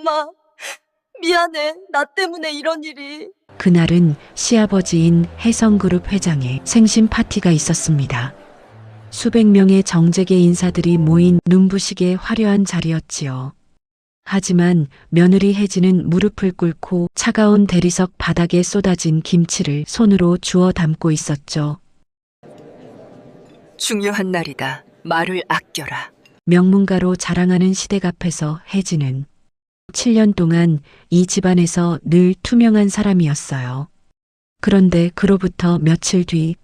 엄마, 미안해. 나 때문에 이런 일이. 그날은 시아버지인 혜성그룹 회장의 생신 파티가 있었습니다. 수백 명의 정재계 인사들이 모인 눈부시게 화려한 자리였지요. 하지만 며느리 혜진은 무릎을 꿇고 차가운 대리석 바닥에 쏟아진 김치를 손으로 주워 담고 있었죠. 중요한 날이다. 말을 아껴라. 명문가로 자랑하는 시댁 앞에서 혜진은 7년 동안 이 집안에서 늘 투명한 사람이었어요. 그런데 그로부터 며칠 뒤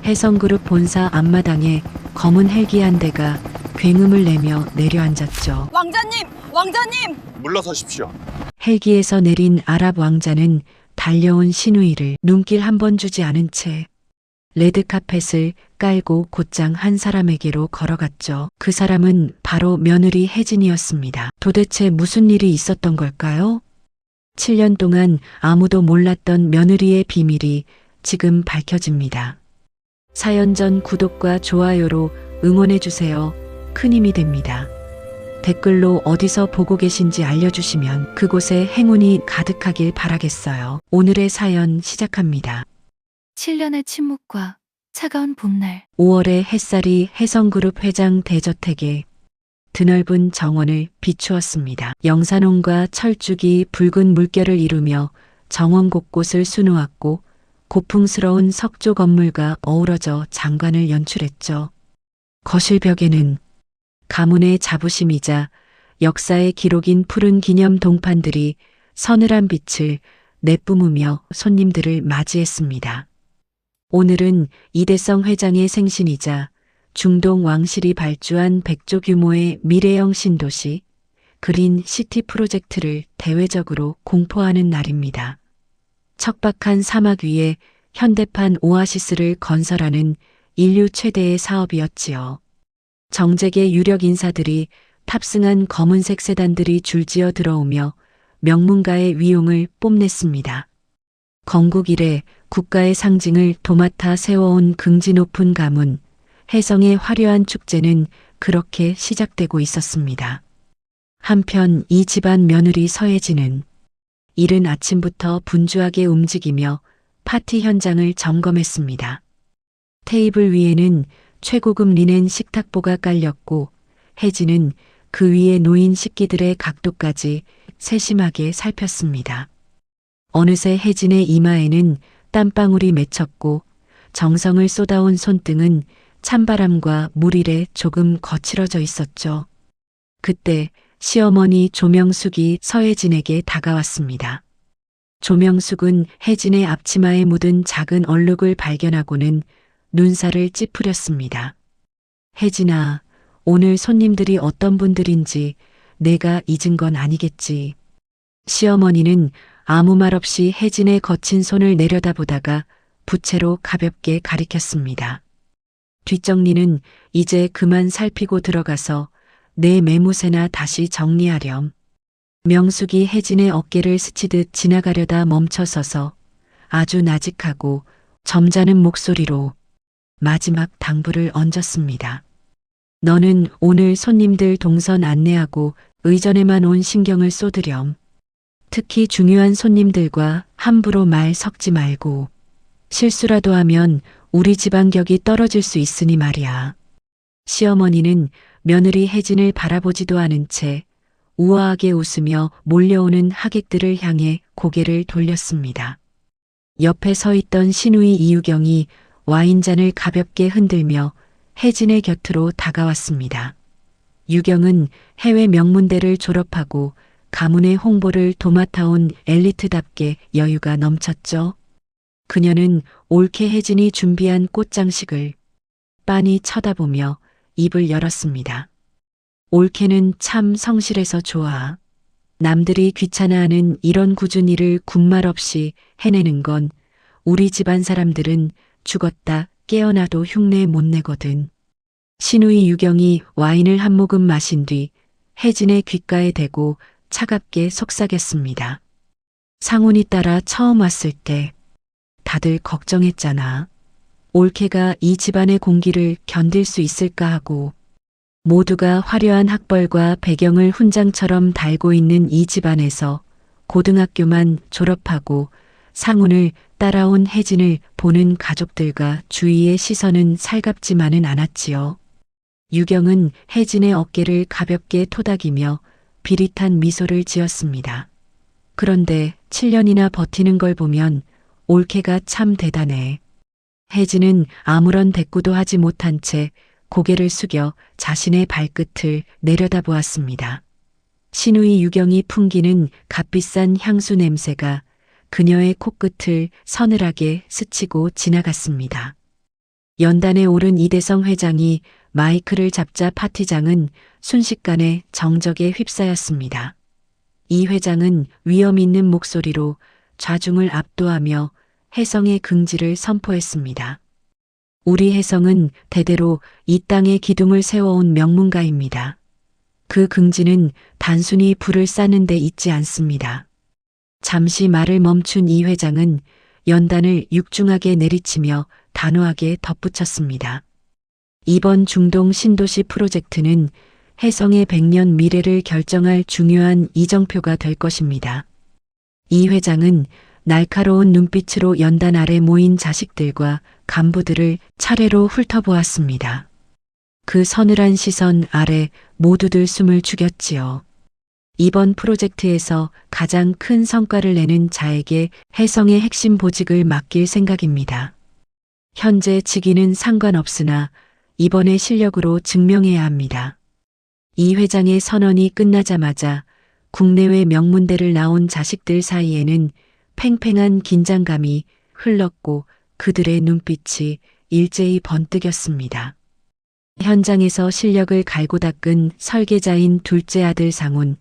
혜성그룹 본사 앞마당에 검은 헬기 한 대가 굉음을 내며 내려앉았죠. 왕자님! 왕자님! 물러서십시오. 헬기에서 내린 아랍 왕자는 달려온 신우이를 눈길 한 번 주지 않은 채 레드카펫을 깔고 곧장 한 사람에게로 걸어갔죠. 그 사람은 바로 며느리 혜진이었습니다. 도대체 무슨 일이 있었던 걸까요? 7년 동안 아무도 몰랐던 며느리의 비밀이 지금 밝혀집니다. 사연 전 구독과 좋아요로 응원해주세요. 큰 힘이 됩니다. 댓글로 어디서 보고 계신지 알려주시면 그곳에 행운이 가득하길 바라겠어요. 오늘의 사연 시작합니다. 7년의 침묵과 차가운 봄날. 5월의 햇살이 혜성그룹 회장 대저택에 드넓은 정원을 비추었습니다. 영산홍과 철쭉이 붉은 물결을 이루며 정원 곳곳을 수놓았고 고풍스러운 석조 건물과 어우러져 장관을 연출했죠. 거실 벽에는 가문의 자부심이자 역사의 기록인 푸른 기념 동판들이 서늘한 빛을 내뿜으며 손님들을 맞이했습니다. 오늘은 이대성 회장의 생신이자 중동 왕실이 발주한 100조 규모의 미래형 신도시 그린 시티 프로젝트를 대외적으로 공포하는 날입니다. 척박한 사막 위에 현대판 오아시스를 건설하는 인류 최대의 사업이었지요. 정재계 유력 인사들이 탑승한 검은색 세단들이 줄지어 들어오며 명문가의 위용을 뽐냈습니다. 건국 이래 국가의 상징을 도맡아 세워온 긍지 높은 가문, 혜성의 화려한 축제는 그렇게 시작되고 있었습니다. 한편 이 집안 며느리 서혜진은 이른 아침부터 분주하게 움직이며 파티 현장을 점검했습니다. 테이블 위에는 최고급 리넨 식탁보가 깔렸고 혜진은 그 위에 놓인 식기들의 각도까지 세심하게 살폈습니다. 어느새 혜진의 이마에는 땀방울이 맺혔고 정성을 쏟아온 손등은 찬바람과 물일에 조금 거칠어져 있었죠. 그때 시어머니 조명숙이 서혜진에게 다가왔습니다. 조명숙은 혜진의 앞치마에 묻은 작은 얼룩을 발견하고는 눈살을 찌푸렸습니다. 혜진아, 오늘 손님들이 어떤 분들인지 내가 잊은 건 아니겠지. 시어머니는 아무 말 없이 혜진의 거친 손을 내려다보다가 부채로 가볍게 가리켰습니다. 뒷정리는 이제 그만 살피고 들어가서 내 매무새나 다시 정리하렴. 명숙이 혜진의 어깨를 스치듯 지나가려다 멈춰서서 아주 나직하고 점잖은 목소리로 마지막 당부를 얹었습니다. 너는 오늘 손님들 동선 안내하고 의전에만 온 신경을 쏟으렴. 특히 중요한 손님들과 함부로 말 섞지 말고 실수라도 하면 우리 집안 격이 떨어질 수 있으니 말이야. 시어머니는 며느리 혜진을 바라보지도 않은 채 우아하게 웃으며 몰려오는 하객들을 향해 고개를 돌렸습니다. 옆에 서 있던 시누이 이유경이 와인잔을 가볍게 흔들며 혜진의 곁으로 다가왔습니다. 유경은 해외 명문대를 졸업하고 가문의 홍보를 도맡아온 엘리트답게 여유가 넘쳤죠. 그녀는 옳게 혜진이 준비한 꽃장식을 빤히 쳐다보며 입을 열었습니다. 옳게는 참 성실해서 좋아. 남들이 귀찮아하는 이런 꾸준히 일을 군말 없이 해내는 건 우리 집안 사람들은 죽었다 깨어나도 흉내 못 내거든. 시누이 유경이 와인을 한 모금 마신 뒤 혜진의 귓가에 대고 차갑게 속삭였습니다. 상훈이 따라 처음 왔을 때 다들 걱정했잖아. 올케가 이 집안의 공기를 견딜 수 있을까 하고 모두가 화려한 학벌과 배경을 훈장처럼 달고 있는 이 집안에서 고등학교만 졸업하고 상훈을 따라온 혜진을 보는 가족들과 주위의 시선은 살갑지만은 않았지요. 유경은 혜진의 어깨를 가볍게 토닥이며 비릿한 미소를 지었습니다. 그런데 7년이나 버티는 걸 보면 올케가 참 대단해. 혜진은 아무런 대꾸도 하지 못한 채 고개를 숙여 자신의 발끝을 내려다보았습니다. 신우이 유경이 풍기는 값비싼 향수 냄새가 그녀의 코끝을 서늘하게 스치고 지나갔습니다. 연단에 오른 이대성 회장이 마이크를 잡자 파티장은 순식간에 정적에 휩싸였습니다. 이 회장은 위험 있는 목소리로 좌중을 압도하며 혜성의 긍지를 선포했습니다. 우리 혜성은 대대로 이 땅에 기둥을 세워온 명문가입니다. 그 긍지는 단순히 불을 쌓는 데 있지 않습니다. 잠시 말을 멈춘 이 회장은 연단을 육중하게 내리치며 단호하게 덧붙였습니다. 이번 중동 신도시 프로젝트는 혜성의 100년 미래를 결정할 중요한 이정표가 될 것입니다. 이 회장은 날카로운 눈빛으로 연단 아래 모인 자식들과 간부들을 차례로 훑어보았습니다. 그 서늘한 시선 아래 모두들 숨을 죽였지요. 이번 프로젝트에서 가장 큰 성과를 내는 자에게 혜성의 핵심 보직을 맡길 생각입니다. 현재 직위는 상관없으나 이번의 실력으로 증명해야 합니다. 이 회장의 선언이 끝나자마자 국내외 명문대를 나온 자식들 사이에는 팽팽한 긴장감이 흘렀고 그들의 눈빛이 일제히 번뜩였습니다. 현장에서 실력을 갈고 닦은 설계자인 둘째 아들 상훈,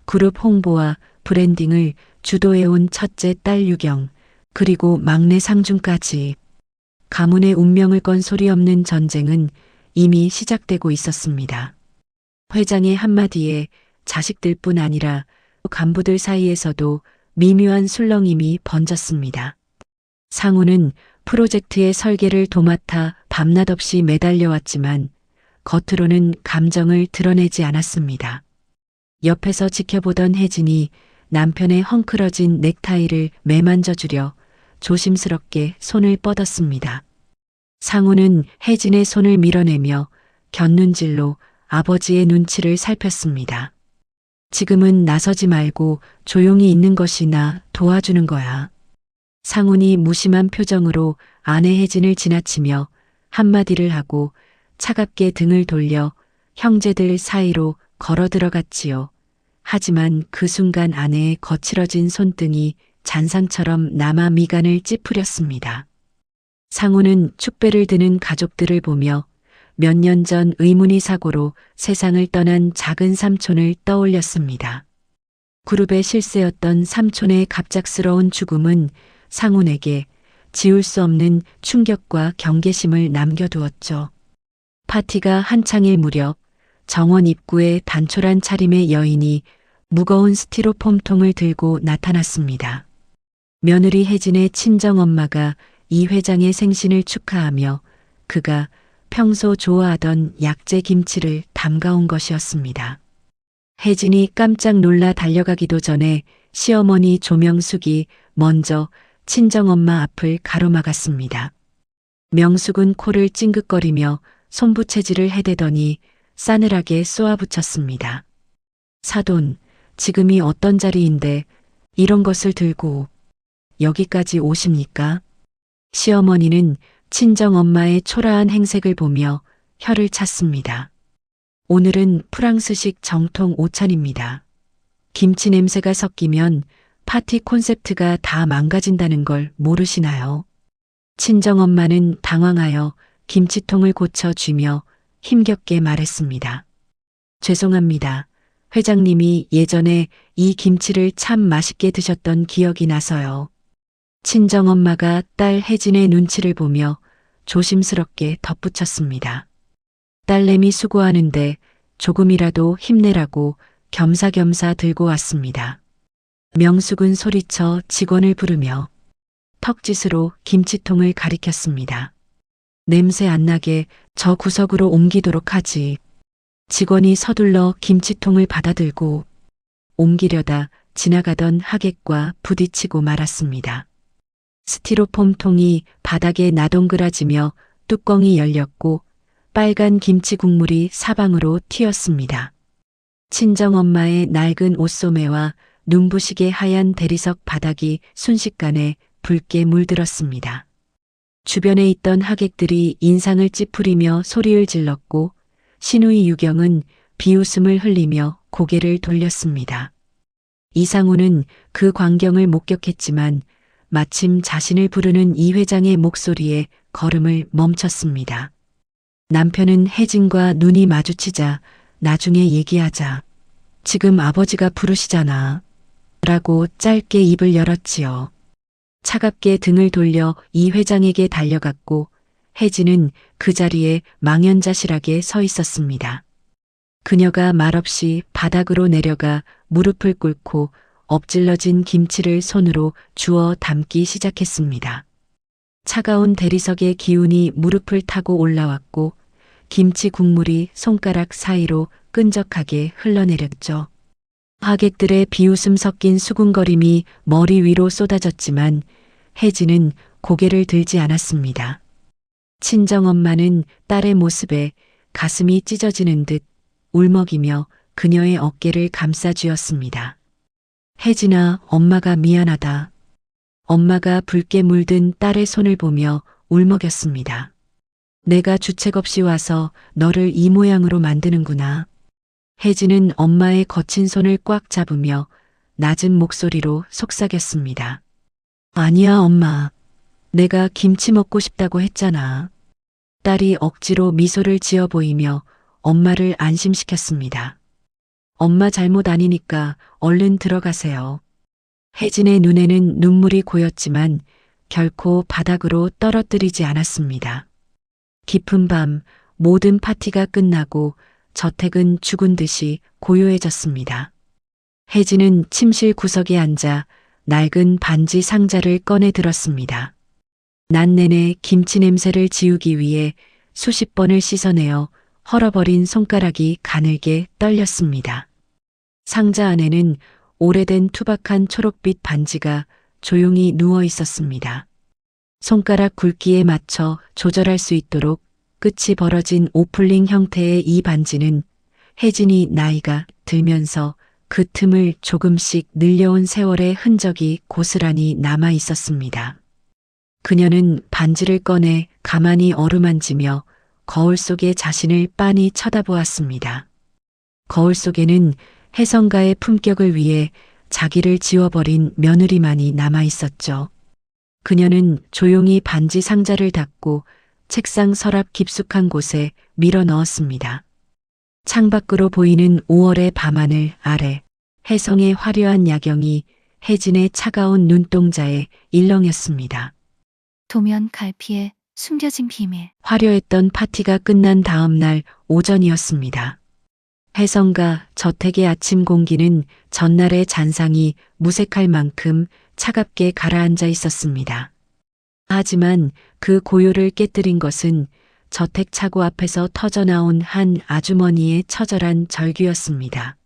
그룹 홍보와 브랜딩을 주도해온 첫째 딸 유경, 그리고 막내 상중까지 가문의 운명을 건 소리 없는 전쟁은 이미 시작되고 있었습니다. 회장의 한마디에 자식들뿐 아니라 간부들 사이에서도 미묘한 술렁임이 번졌습니다. 상훈은 프로젝트의 설계를 도맡아 밤낮 없이 매달려왔지만 겉으로는 감정을 드러내지 않았습니다. 옆에서 지켜보던 혜진이 남편의 헝클어진 넥타이를 매만져주려 조심스럽게 손을 뻗었습니다. 상훈은 혜진의 손을 밀어내며 곁눈질로 아버지의 눈치를 살폈습니다. 지금은 나서지 말고 조용히 있는 것이 나 도와주는 거야. 상훈이 무심한 표정으로 아내 혜진을 지나치며 한마디를 하고 차갑게 등을 돌려 형제들 사이로 걸어 들어갔지요. 하지만 그 순간 아내의 거칠어진 손등이 잔상처럼 남아 미간을 찌푸렸습니다. 상훈은 축배를 드는 가족들을 보며 몇 년 전 의문의 사고로 세상을 떠난 작은 삼촌을 떠올렸습니다. 그룹의 실세였던 삼촌의 갑작스러운 죽음은 상훈에게 지울 수 없는 충격과 경계심을 남겨두었죠. 파티가 한창일 무렵 정원 입구에 단촐한 차림의 여인이 무거운 스티로폼통을 들고 나타났습니다. 며느리 혜진의 친정엄마가 이 회장의 생신을 축하하며 그가 평소 좋아하던 약재 김치를 담가온 것이었습니다. 혜진이 깜짝 놀라 달려가기도 전에 시어머니 조명숙이 먼저 친정엄마 앞을 가로막았습니다. 명숙은 코를 찡긋거리며 손부채질을 해대더니 싸늘하게 쏘아붙였습니다. 사돈, 지금이 어떤 자리인데 이런 것을 들고 여기까지 오십니까? 시어머니는 친정엄마의 초라한 행색을 보며 혀를 찼습니다. 오늘은 프랑스식 정통 오찬입니다. 김치 냄새가 섞이면 파티 콘셉트가 다 망가진다는 걸 모르시나요? 친정엄마는 당황하여 김치통을 고쳐쥐며 힘겹게 말했습니다. 죄송합니다. 회장님이 예전에 이 김치를 참 맛있게 드셨던 기억이 나서요. 친정엄마가 딸 혜진의 눈치를 보며 조심스럽게 덧붙였습니다. 딸내미 수고하는데 조금이라도 힘내라고 겸사겸사 들고 왔습니다. 명숙은 소리쳐 직원을 부르며 턱짓으로 김치통을 가리켰습니다. 냄새 안 나게 저 구석으로 옮기도록 하지. 직원이 서둘러 김치통을 받아들고 옮기려다 지나가던 하객과 부딪히고 말았습니다. 스티로폼 통이 바닥에 나동그라지며 뚜껑이 열렸고 빨간 김치 국물이 사방으로 튀었습니다. 친정엄마의 낡은 옷소매와 눈부시게 하얀 대리석 바닥이 순식간에 붉게 물들었습니다. 주변에 있던 하객들이 인상을 찌푸리며 소리를 질렀고 시누이 유경은 비웃음을 흘리며 고개를 돌렸습니다. 이상우는 그 광경을 목격했지만 마침 자신을 부르는 이 회장의 목소리에 걸음을 멈췄습니다. 남편은 혜진과 눈이 마주치자 나중에 얘기하자. 지금 아버지가 부르시잖아. 라고 짧게 입을 열었지요. 차갑게 등을 돌려 이 회장에게 달려갔고 혜진은 그 자리에 망연자실하게 서 있었습니다. 그녀가 말없이 바닥으로 내려가 무릎을 꿇고 엎질러진 김치를 손으로 주워 담기 시작했습니다. 차가운 대리석의 기운이 무릎을 타고 올라왔고 김치 국물이 손가락 사이로 끈적하게 흘러내렸죠. 하객들의 비웃음 섞인 수군거림이 머리 위로 쏟아졌지만 혜진은 고개를 들지 않았습니다. 친정엄마는 딸의 모습에 가슴이 찢어지는 듯 울먹이며 그녀의 어깨를 감싸쥐었습니다. 혜진아, 엄마가 미안하다. 엄마가 붉게 물든 딸의 손을 보며 울먹였습니다. 내가 주책 없이 와서 너를 이 모양으로 만드는구나. 혜진은 엄마의 거친 손을 꽉 잡으며 낮은 목소리로 속삭였습니다. 아니야, 엄마. 내가 김치 먹고 싶다고 했잖아. 딸이 억지로 미소를 지어 보이며 엄마를 안심시켰습니다. 엄마 잘못 아니니까 얼른 들어가세요. 혜진의 눈에는 눈물이 고였지만 결코 바닥으로 떨어뜨리지 않았습니다. 깊은 밤 모든 파티가 끝나고 저택은 죽은 듯이 고요해졌습니다. 혜진은 침실 구석에 앉아 낡은 반지 상자를 꺼내 들었습니다. 낮 내내 김치 냄새를 지우기 위해 수십 번을 씻어내어 헐어버린 손가락이 가늘게 떨렸습니다. 상자 안에는 오래된 투박한 초록빛 반지가 조용히 누워 있었습니다. 손가락 굵기에 맞춰 조절할 수 있도록 끝이 벌어진 오플링 형태의 이 반지는 혜진이 나이가 들면서 그 틈을 조금씩 늘려온 세월의 흔적이 고스란히 남아 있었습니다. 그녀는 반지를 꺼내 가만히 어루만지며 거울 속의 자신을 빤히 쳐다보았습니다. 거울 속에는 혜성가의 품격을 위해 자기를 지워버린 며느리만이 남아 있었죠. 그녀는 조용히 반지 상자를 닫고 책상 서랍 깊숙한 곳에 밀어 넣었습니다. 창밖으로 보이는 5월의 밤하늘 아래 혜성의 화려한 야경이 혜진의 차가운 눈동자에 일렁였습니다. 도면 갈피에 숨겨진 비밀. 화려했던 파티가 끝난 다음 날 오전이었습니다. 혜성가 저택의 아침 공기는 전날의 잔상이 무색할 만큼 차갑게 가라앉아 있었습니다. 하지만 그 고요를 깨뜨린 것은 저택 차고 앞에서 터져나온 한 아주머니의 처절한 절규였습니다.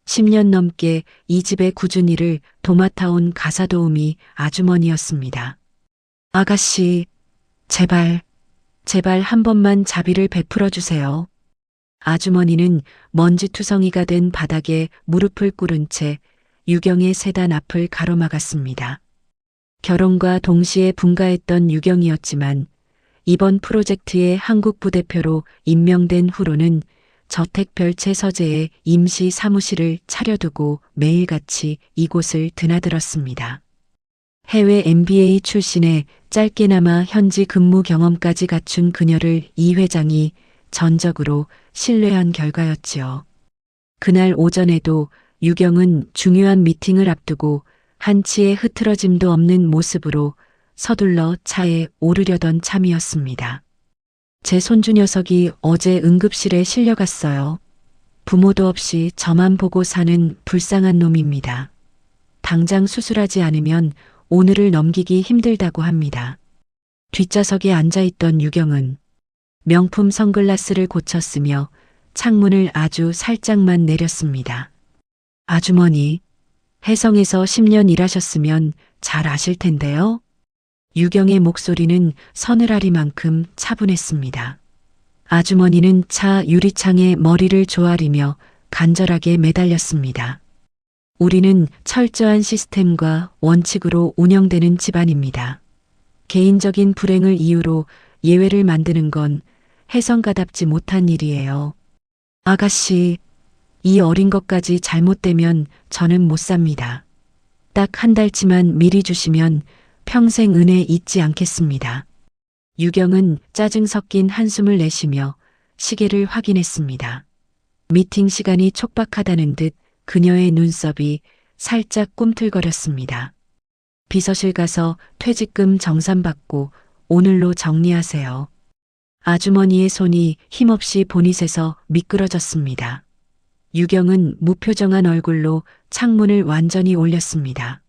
10년 넘게 이 집의 꾸준히를 도맡아온 가사도우미 아주머니였습니다. 아가씨, 제발 한 번만 자비를 베풀어 주세요. 아주머니는 먼지투성이가 된 바닥에 무릎을 꿇은 채 유경의 세단 앞을 가로막았습니다. 결혼과 동시에 분가했던 유경이었지만 이번 프로젝트의 한국 부대표로 임명된 후로는 저택 별채 서재에 임시 사무실을 차려두고 매일같이 이곳을 드나들었습니다. 해외 MBA 출신의 짧게나마 현지 근무 경험까지 갖춘 그녀를 이 회장이 전적으로 신뢰한 결과였지요. 그날 오전에도 유경은 중요한 미팅을 앞두고 한치의 흐트러짐도 없는 모습으로 서둘러 차에 오르려던 참이었습니다. 제 손주 녀석이 어제 응급실에 실려갔어요. 부모도 없이 저만 보고 사는 불쌍한 놈입니다. 당장 수술하지 않으면 오늘을 넘기기 힘들다고 합니다. 뒷좌석에 앉아있던 유경은 명품 선글라스를 고쳤으며 창문을 아주 살짝만 내렸습니다. 아주머니, 해성에서 10년 일하셨으면 잘 아실 텐데요. 유경의 목소리는 서늘하리만큼 차분했습니다. 아주머니는 차 유리창에 머리를 조아리며 간절하게 매달렸습니다. 우리는 철저한 시스템과 원칙으로 운영되는 집안입니다. 개인적인 불행을 이유로 예외를 만드는 건 해성가답지 못한 일이에요. 아가씨, 이 어린 것까지 잘못되면 저는 못 삽니다. 딱 한 달치만 미리 주시면 평생 은혜 잊지 않겠습니다. 유경은 짜증 섞인 한숨을 내쉬며 시계를 확인했습니다. 미팅 시간이 촉박하다는 듯 그녀의 눈썹이 살짝 꿈틀거렸습니다. 비서실 가서 퇴직금 정산받고 오늘로 정리하세요. 아주머니의 손이 힘없이 보닛에서 미끄러졌습니다. 유경은 무표정한 얼굴로 창문을 완전히 올렸습니다.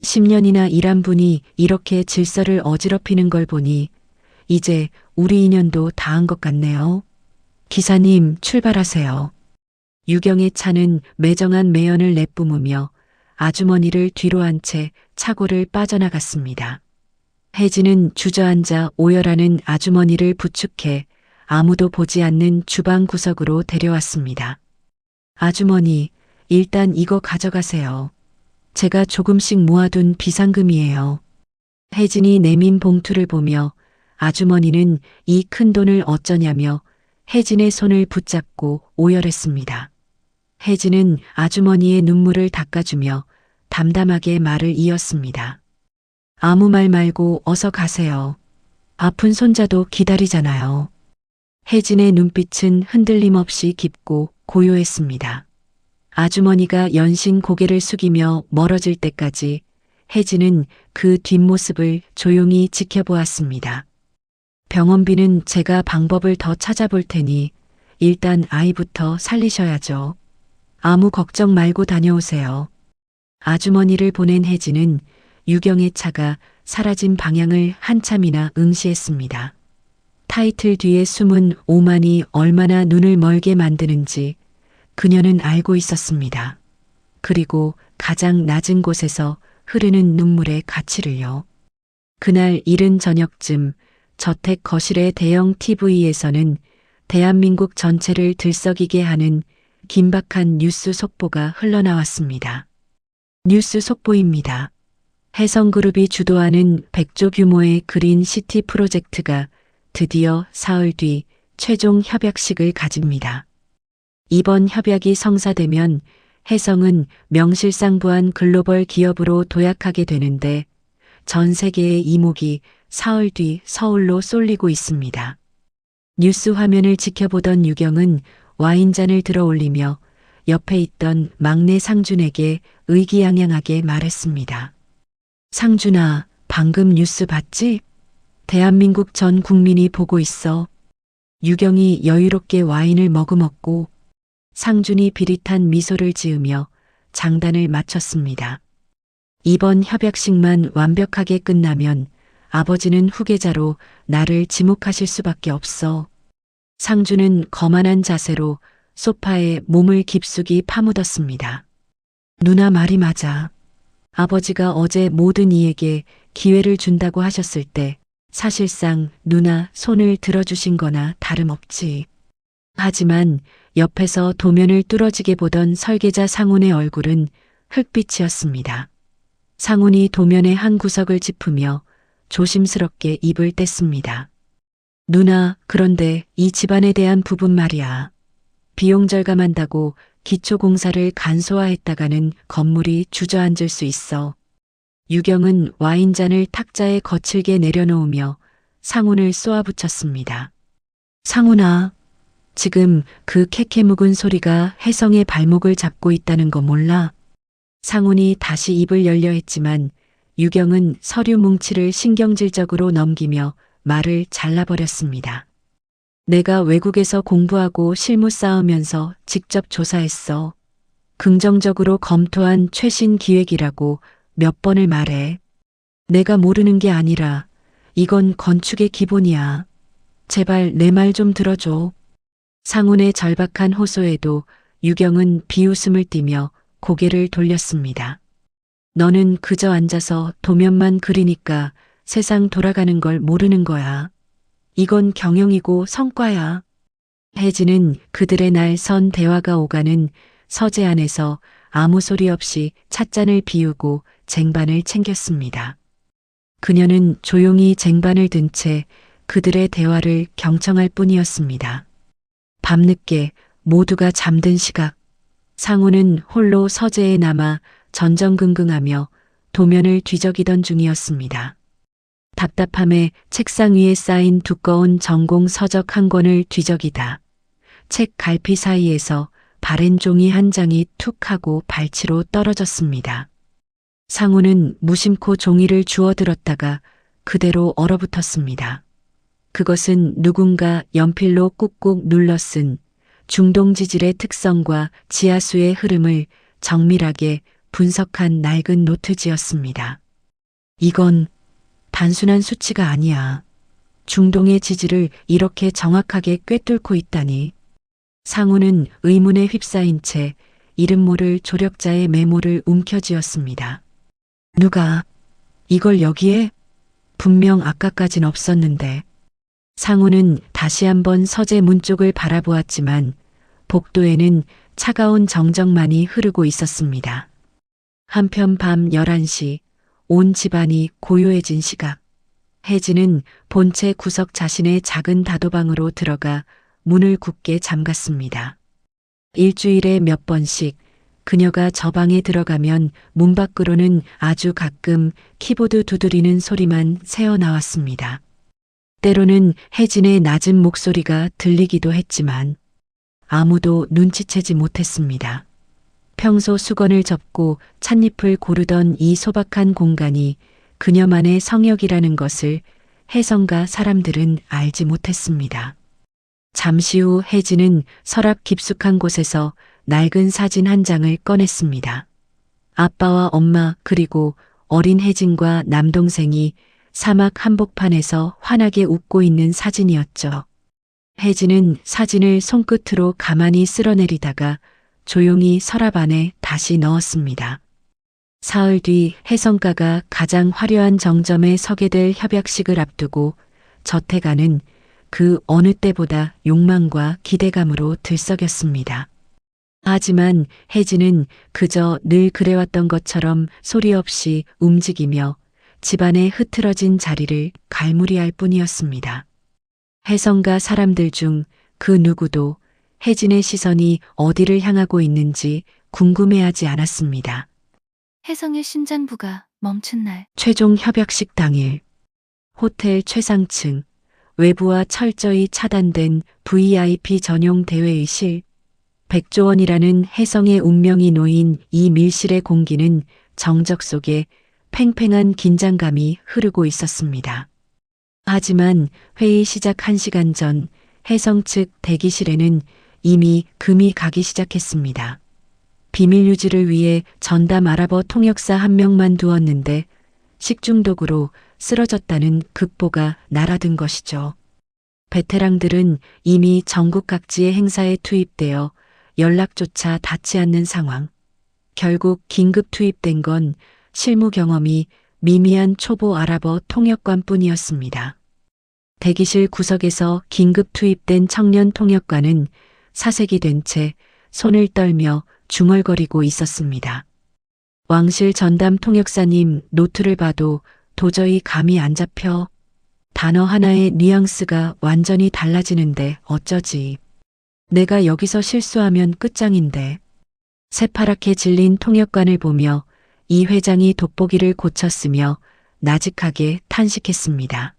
10년이나 일한 분이 이렇게 질서를 어지럽히는 걸 보니 이제 우리 인연도 다한 것 같네요. 기사님, 출발하세요. 유경의 차는 매정한 매연을 내뿜으며 아주머니를 뒤로 한 채 차고를 빠져나갔습니다. 혜진은 주저앉아 오열하는 아주머니를 부축해 아무도 보지 않는 주방 구석으로 데려왔습니다. 아주머니, 일단 이거 가져가세요. 제가 조금씩 모아둔 비상금이에요. 혜진이 내민 봉투를 보며 아주머니는 이 큰 돈을 어쩌냐며 혜진의 손을 붙잡고 오열했습니다. 혜진은 아주머니의 눈물을 닦아주며 담담하게 말을 이었습니다. 아무 말 말고 어서 가세요. 아픈 손자도 기다리잖아요. 혜진의 눈빛은 흔들림 없이 깊고 고요했습니다. 아주머니가 연신 고개를 숙이며 멀어질 때까지 혜진은 그 뒷모습을 조용히 지켜보았습니다. 병원비는 제가 방법을 더 찾아볼 테니 일단 아이부터 살리셔야죠. 아무 걱정 말고 다녀오세요. 아주머니를 보낸 혜진은 유경의 차가 사라진 방향을 한참이나 응시했습니다. 타이틀 뒤에 숨은 오만이 얼마나 눈을 멀게 만드는지 그녀는 알고 있었습니다. 그리고 가장 낮은 곳에서 흐르는 눈물의 가치를요. 그날 이른 저녁쯤 저택 거실의 대형 TV에서는 대한민국 전체를 들썩이게 하는 긴박한 뉴스 속보가 흘러나왔습니다. 뉴스 속보입니다. 해성그룹이 주도하는 100조 규모의 그린 시티 프로젝트가 드디어 사흘 뒤 최종 협약식을 가집니다. 이번 협약이 성사되면 해성은 명실상부한 글로벌 기업으로 도약하게 되는데 전 세계의 이목이 사흘 뒤 서울로 쏠리고 있습니다. 뉴스 화면을 지켜보던 유경은 와인잔을 들어 올리며 옆에 있던 막내 상준에게 의기양양하게 말했습니다. 상준아, 방금 뉴스 봤지? 대한민국 전 국민이 보고 있어. 유경이 여유롭게 와인을 머금었고 상준이 비릿한 미소를 지으며 장단을 마쳤습니다. 이번 협약식만 완벽하게 끝나면 아버지는 후계자로 나를 지목하실 수밖에 없어. 상준은 거만한 자세로 소파에 몸을 깊숙이 파묻었습니다. 누나 말이 맞아. 아버지가 어제 모든 이에게 기회를 준다고 하셨을 때 사실상 누나 손을 들어주신 거나 다름없지. 하지만 옆에서 도면을 뚫어지게 보던 설계자 상훈의 얼굴은 흙빛이었습니다. 상훈이 도면의 한 구석을 짚으며 조심스럽게 입을 뗐습니다. 누나, 그런데 이 집안에 대한 부분 말이야. 비용 절감한다고 기초공사를 간소화했다가는 건물이 주저앉을 수 있어. 유경은 와인잔을 탁자에 거칠게 내려놓으며 상훈을 쏘아붙였습니다. 상훈아, 지금 그 캐캐 묵은 소리가 혜성의 발목을 잡고 있다는 거 몰라? 상훈이 다시 입을 열려 했지만 유경은 서류 뭉치를 신경질적으로 넘기며 말을 잘라버렸습니다. 내가 외국에서 공부하고 실무 쌓으면서 직접 조사했어. 긍정적으로 검토한 최신 기획이라고 몇 번을 말해. 내가 모르는 게 아니라 이건 건축의 기본이야. 제발 내 말 좀 들어줘. 상훈의 절박한 호소에도 유경은 비웃음을 띠며 고개를 돌렸습니다. 너는 그저 앉아서 도면만 그리니까 세상 돌아가는 걸 모르는 거야. 이건 경영이고 성과야. 혜진은 그들의 날 선 대화가 오가는 서재 안에서 아무 소리 없이 찻잔을 비우고 쟁반을 챙겼습니다. 그녀는 조용히 쟁반을 든 채 그들의 대화를 경청할 뿐이었습니다. 밤늦게 모두가 잠든 시각, 상우는 홀로 서재에 남아 전전긍긍하며 도면을 뒤적이던 중이었습니다. 답답함에 책상 위에 쌓인 두꺼운 전공 서적 한 권을 뒤적이다 책 갈피 사이에서 바랜 종이 한 장이 툭 하고 발치로 떨어졌습니다. 상우는 무심코 종이를 주워들었다가 그대로 얼어붙었습니다. 그것은 누군가 연필로 꾹꾹 눌러 쓴 중동지질의 특성과 지하수의 흐름을 정밀하게 분석한 낡은 노트지였습니다. 이건 단순한 수치가 아니야. 중동의 지질을 이렇게 정확하게 꿰뚫고 있다니. 상우는 의문에 휩싸인 채 이름 모를 조력자의 메모를 움켜쥐었습니다. 누가 이걸 여기에? 분명 아까까진 없었는데. 상우는 다시 한번 서재 문 쪽을 바라보았지만 복도에는 차가운 정적만이 흐르고 있었습니다. 한편 밤 11시 온 집안이 고요해진 시각. 혜진은 본체 구석 자신의 작은 다도방으로 들어가 문을 굳게 잠갔습니다. 일주일에 몇 번씩 그녀가 저 방에 들어가면 문 밖으로는 아주 가끔 키보드 두드리는 소리만 새어나왔습니다. 때로는 혜진의 낮은 목소리가 들리기도 했지만 아무도 눈치채지 못했습니다. 평소 수건을 접고 찻잎을 고르던 이 소박한 공간이 그녀만의 성역이라는 것을 혜성가 사람들은 알지 못했습니다. 잠시 후 혜진은 서랍 깊숙한 곳에서 낡은 사진 한 장을 꺼냈습니다. 아빠와 엄마 그리고 어린 혜진과 남동생이 사막 한복판에서 환하게 웃고 있는 사진이었죠. 혜진은 사진을 손끝으로 가만히 쓸어내리다가 조용히 서랍 안에 다시 넣었습니다. 사흘 뒤 혜성가가 가장 화려한 정점에 서게 될 협약식을 앞두고 저태가는 그 어느 때보다 욕망과 기대감으로 들썩였습니다. 하지만 혜진은 그저 늘 그래왔던 것처럼 소리 없이 움직이며 집안의 흐트러진 자리를 갈무리할 뿐이었습니다. 혜성가 사람들 중 그 누구도 혜진의 시선이 어디를 향하고 있는지 궁금해하지 않았습니다. 혜성의 심장부가 멈춘 날. 최종 협약식 당일 호텔 최상층 외부와 철저히 차단된 VIP 전용 대회의실. 백조원이라는 혜성의 운명이 놓인 이 밀실의 공기는 정적 속에 팽팽한 긴장감이 흐르고 있었습니다. 하지만 회의 시작 1시간 전 혜성 측 대기실에는 이미 금이 가기 시작했습니다. 비밀 유지를 위해 전담 아랍어 통역사 한 명만 두었는데 식중독으로 쓰러졌다는 급보가 날아든 것이죠. 베테랑들은 이미 전국 각지의 행사에 투입되어 연락조차 닿지 않는 상황. 결국 긴급 투입된 건 실무 경험이 미미한 초보 아랍어 통역관뿐이었습니다. 대기실 구석에서 긴급 투입된 청년 통역관은 사색이 된 채 손을 떨며 중얼거리고 있었습니다. 왕실 전담 통역사님 노트를 봐도 도저히 감이 안 잡혀. 단어 하나의 뉘앙스가 완전히 달라지는데 어쩌지. 내가 여기서 실수하면 끝장인데. 새파랗게 질린 통역관을 보며 이 회장이 돋보기를 고쳤으며 나직하게 탄식했습니다.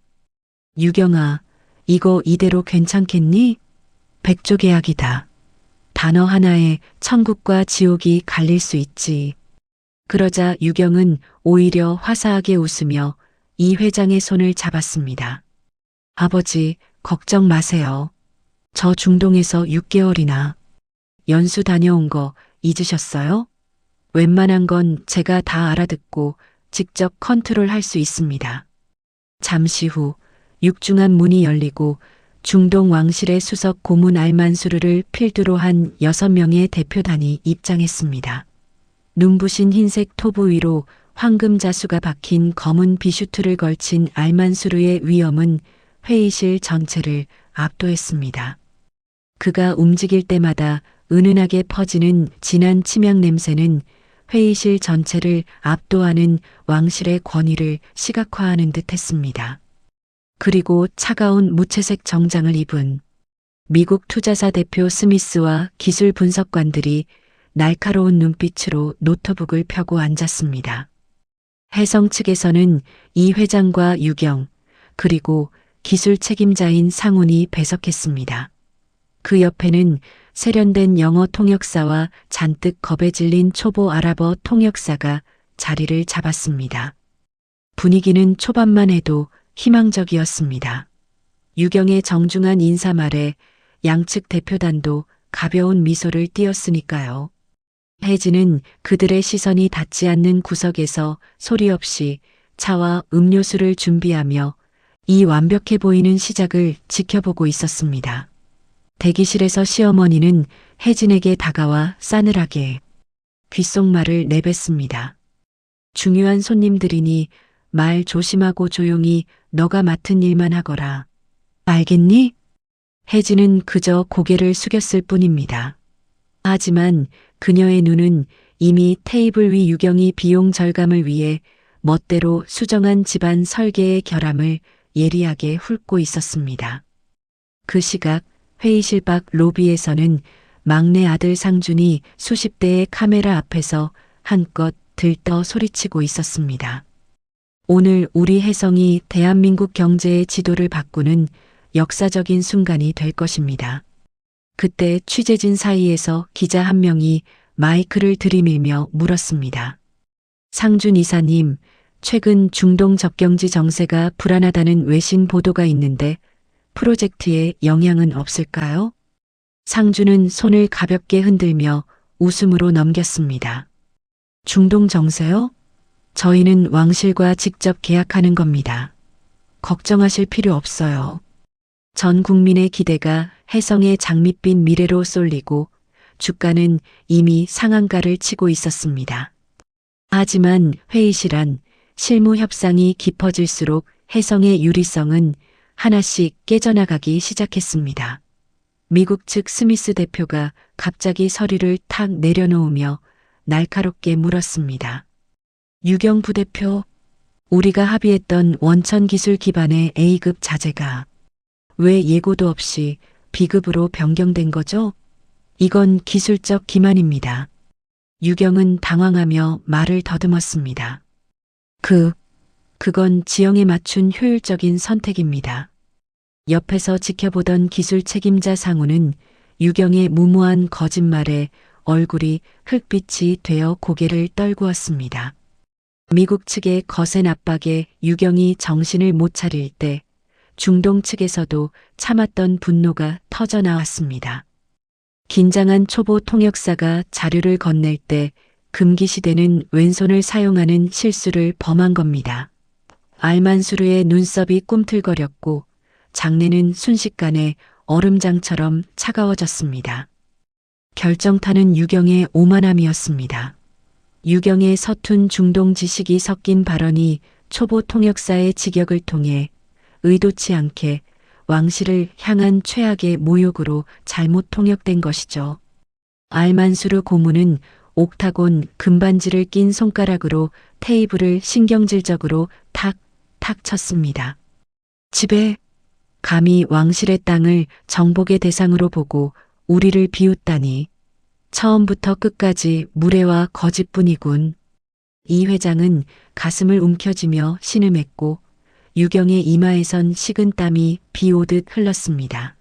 유경아, 이거 이대로 괜찮겠니? 백조계약이다. 단어 하나에 천국과 지옥이 갈릴 수 있지. 그러자 유경은 오히려 화사하게 웃으며 이 회장의 손을 잡았습니다. 아버지, 걱정 마세요. 저 중동에서 6개월이나 연수 다녀온 거 잊으셨어요? 웬만한 건 제가 다 알아듣고 직접 컨트롤할 수 있습니다. 잠시 후 육중한 문이 열리고 중동 왕실의 수석 고문 알만수르를 필두로 한 6명의 대표단이 입장했습니다. 눈부신 흰색 토부 위로 황금 자수가 박힌 검은 비슈트를 걸친 알만수르의 위엄은 회의실 전체를 압도했습니다. 그가 움직일 때마다 은은하게 퍼지는 진한 침향 냄새는 회의실 전체를 압도하는 왕실의 권위를 시각화하는 듯 했습니다. 그리고 차가운 무채색 정장을 입은 미국 투자사 대표 스미스와 기술 분석관들이 날카로운 눈빛으로 노트북을 펴고 앉았습니다. 해성 측에서는 이 회장과 유경, 그리고 기술 책임자인 상훈이 배석했습니다. 그 옆에는 세련된 영어 통역사와 잔뜩 겁에 질린 초보 아랍어 통역사가 자리를 잡았습니다. 분위기는 초반만 해도 희망적이었습니다. 유경의 정중한 인사말에 양측 대표단도 가벼운 미소를 띄었으니까요. 혜진은 그들의 시선이 닿지 않는 구석에서 소리 없이 차와 음료수를 준비하며 이 완벽해 보이는 시작을 지켜보고 있었습니다. 대기실에서 시어머니는 혜진에게 다가와 싸늘하게 귓속말을 내뱉습니다. 중요한 손님들이니 말 조심하고 조용히 너가 맡은 일만 하거라. 알겠니? 혜진은 그저 고개를 숙였을 뿐입니다. 하지만 그녀의 눈은 이미 테이블 위 유경이 비용 절감을 위해 멋대로 수정한 집안 설계의 결함을 예리하게 훑고 있었습니다. 그 시각 회의실 밖 로비에서는 막내 아들 상준이 수십 대의 카메라 앞에서 한껏 들떠 소리치고 있었습니다. 오늘 우리 혜성이 대한민국 경제의 지도를 바꾸는 역사적인 순간이 될 것입니다. 그때 취재진 사이에서 기자 한 명이 마이크를 들이밀며 물었습니다. 상준 이사님, 최근 중동 접경지 정세가 불안하다는 외신 보도가 있는데 프로젝트에 영향은 없을까요? 상준은 손을 가볍게 흔들며 웃음으로 넘겼습니다. 중동 정세요? 저희는 왕실과 직접 계약하는 겁니다. 걱정하실 필요 없어요. 전 국민의 기대가 혜성의 장밋빛 미래로 쏠리고 주가는 이미 상한가를 치고 있었습니다. 하지만 회의실 안 실무 협상이 깊어질수록 혜성의 유리성은 하나씩 깨져나가기 시작했습니다. 미국 측 스미스 대표가 갑자기 서류를 탁 내려놓으며 날카롭게 물었습니다. 유경 부대표, 우리가 합의했던 원천 기술 기반의 A급 자재가 왜 예고도 없이 B급으로 변경된 거죠? 이건 기술적 기만입니다. 유경은 당황하며 말을 더듬었습니다. 그건 지형에 맞춘 효율적인 선택입니다. 옆에서 지켜보던 기술 책임자 상우는 유경의 무모한 거짓말에 얼굴이 흙빛이 되어 고개를 떨구었습니다. 미국 측의 거센 압박에 유경이 정신을 못 차릴 때 중동 측에서도 참았던 분노가 터져나왔습니다. 긴장한 초보 통역사가 자료를 건넬 때 금기시대는 왼손을 사용하는 실수를 범한 겁니다. 알만수르의 눈썹이 꿈틀거렸고 장내는 순식간에 얼음장처럼 차가워졌습니다. 결정타는 유경의 오만함이었습니다. 유경의 서툰 중동 지식이 섞인 발언이 초보 통역사의 직역을 통해 의도치 않게 왕실을 향한 최악의 모욕으로 잘못 통역된 것이죠. 알만수르 고문은 옥타곤 금반지를 낀 손가락으로 테이블을 신경질적으로 탁탁 쳤습니다. 집에 감히 왕실의 땅을 정복의 대상으로 보고 우리를 비웃다니. 처음부터 끝까지 무례와 거짓뿐이군. 이 회장은 가슴을 움켜쥐며 신음했고 유경의 이마에선 식은 땀이 비 오듯 흘렀습니다.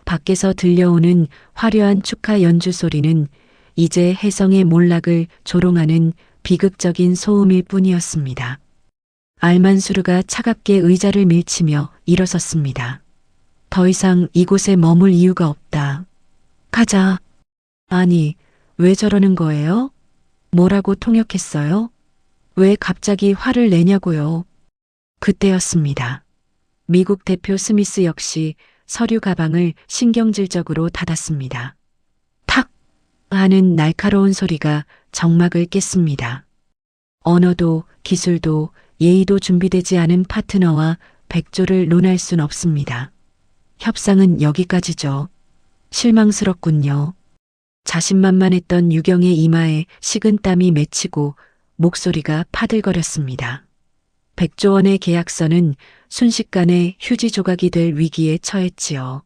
밖에서 들려오는 화려한 축하 연주 소리는 이제 혜성의 몰락을 조롱하는 비극적인 소음일 뿐이었습니다. 알만수르가 차갑게 의자를 밀치며 일어섰습니다. 더 이상 이곳에 머물 이유가 없다. 가자. 아니, 왜 저러는 거예요? 뭐라고 통역했어요? 왜 갑자기 화를 내냐고요? 그때였습니다. 미국 대표 스미스 역시 서류 가방을 신경질적으로 닫았습니다. 탁! 하는 날카로운 소리가 정막을 깼습니다. 언어도 기술도 예의도 준비되지 않은 파트너와 백조를 논할 순 없습니다. 협상은 여기까지죠. 실망스럽군요. 자신만만했던 유경의 이마에 식은땀이 맺히고 목소리가 파들거렸습니다. 백조원의 계약서는 순식간에 휴지 조각이 될 위기에 처했지요.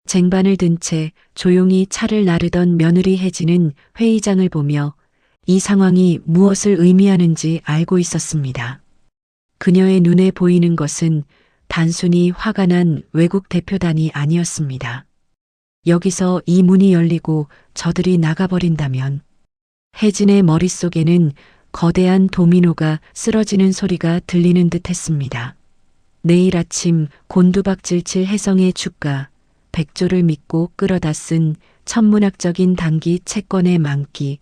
쟁반을 든 채 조용히 차를 나르던 며느리 혜진은 회의장을 보며 이 상황이 무엇을 의미하는지 알고 있었습니다. 그녀의 눈에 보이는 것은 단순히 화가 난 외국 대표단이 아니었습니다. 여기서 이 문이 열리고 저들이 나가버린다면 혜진의 머릿속에는 거대한 도미노가 쓰러지는 소리가 들리는 듯 했습니다. 내일 아침 곤두박질칠 혜성의 주가, 백조를 믿고 끌어다 쓴 천문학적인 단기 채권의 만기,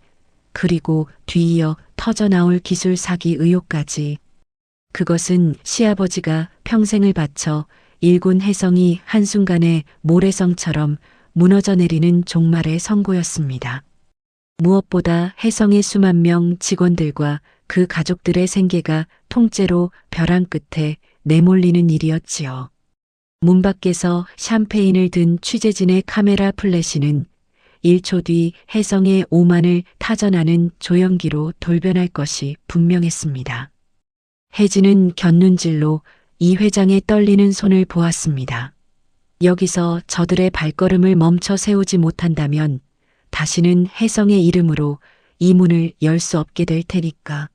그리고 뒤이어 터져나올 기술 사기 의혹까지. 그것은 시아버지가 평생을 바쳐 일군 혜성이 한순간에 모래성처럼 무너져 내리는 종말의 선고였습니다. 무엇보다 혜성의 수만 명 직원들과 그 가족들의 생계가 통째로 벼랑 끝에 내몰리는 일이었지요. 문 밖에서 샴페인을 든 취재진의 카메라 플래시는 1초 뒤 혜성의 오만을 타전하는 조연기로 돌변할 것이 분명했습니다. 혜진은 곁눈질로 이 회장의 떨리는 손을 보았습니다. 여기서 저들의 발걸음을 멈춰 세우지 못한다면 다시는 혜성의 이름으로 이 문을 열 수 없게 될 테니까.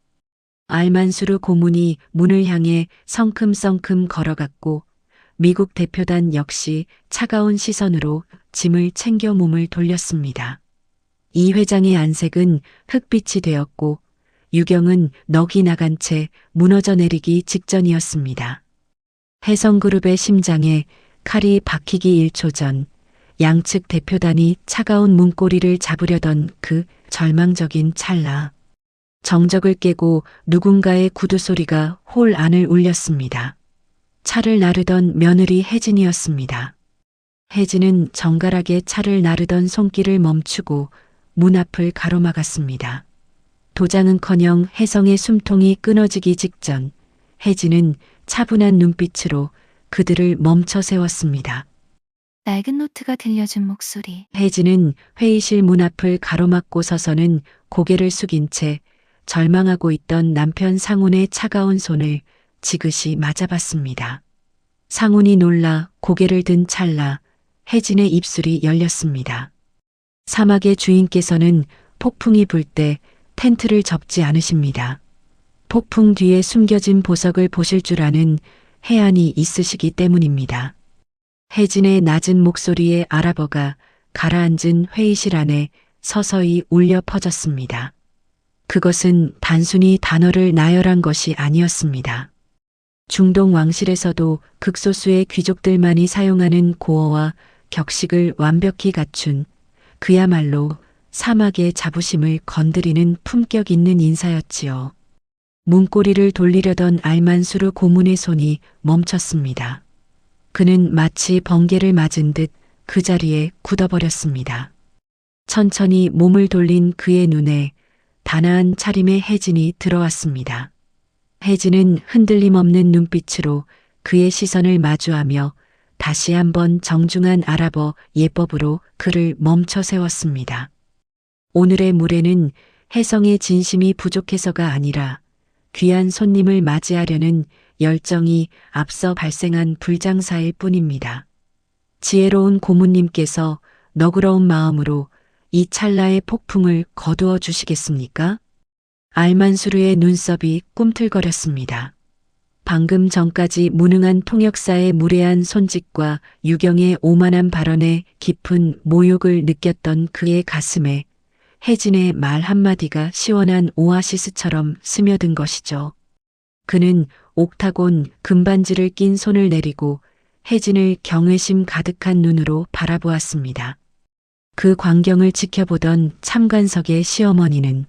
알만수르 고문이 문을 향해 성큼성큼 걸어갔고 미국 대표단 역시 차가운 시선으로 짐을 챙겨 몸을 돌렸습니다. 이 회장의 안색은 흑빛이 되었고 유경은 넋이 나간 채 무너져 내리기 직전이었습니다. 혜성그룹의 심장에 칼이 박히기 1초 전 양측 대표단이 차가운 문고리를 잡으려던 그 절망적인 찰나. 정적을 깨고 누군가의 구두 소리가 홀 안을 울렸습니다. 차를 나르던 며느리 혜진이었습니다. 혜진은 정갈하게 차를 나르던 손길을 멈추고 문 앞을 가로막았습니다. 도장은커녕 혜성의 숨통이 끊어지기 직전 혜진은 차분한 눈빛으로 그들을 멈춰 세웠습니다. 낡은 노트가 들려준 목소리. 혜진은 회의실 문 앞을 가로막고 서서는 고개를 숙인 채 절망하고 있던 남편 상훈의 차가운 손을 지그시 맞아봤습니다. 상훈이 놀라 고개를 든 찰나 혜진의 입술이 열렸습니다. 사막의 주인께서는 폭풍이 불 때 텐트를 접지 않으십니다. 폭풍 뒤에 숨겨진 보석을 보실 줄 아는 해안이 있으시기 때문입니다. 혜진의 낮은 목소리에 아랍어가 가라앉은 회의실 안에 서서히 울려 퍼졌습니다. 그것은 단순히 단어를 나열한 것이 아니었습니다. 중동 왕실에서도 극소수의 귀족들만이 사용하는 고어와 격식을 완벽히 갖춘 그야말로 사막의 자부심을 건드리는 품격 있는 인사였지요. 문고리를 돌리려던 알만수르 고문의 손이 멈췄습니다. 그는 마치 번개를 맞은 듯 그 자리에 굳어버렸습니다. 천천히 몸을 돌린 그의 눈에 단아한 차림의 혜진이 들어왔습니다. 혜진은 흔들림 없는 눈빛으로 그의 시선을 마주하며 다시 한번 정중한 아랍어 예법으로 그를 멈춰 세웠습니다. 오늘의 무례는 혜성의 진심이 부족해서가 아니라 귀한 손님을 맞이하려는 열정이 앞서 발생한 불장사일 뿐입니다. 지혜로운 고문님께서 너그러운 마음으로 이 찰나의 폭풍을 거두어 주시겠습니까? 알만수르의 눈썹이 꿈틀거렸습니다. 방금 전까지 무능한 통역사의 무례한 손짓과 유경의 오만한 발언에 깊은 모욕을 느꼈던 그의 가슴에 혜진의 말 한마디가 시원한 오아시스처럼 스며든 것이죠. 그는 옥타곤 금반지를 낀 손을 내리고 혜진을 경외심 가득한 눈으로 바라보았습니다. 그 광경을 지켜보던 참관석의 시어머니는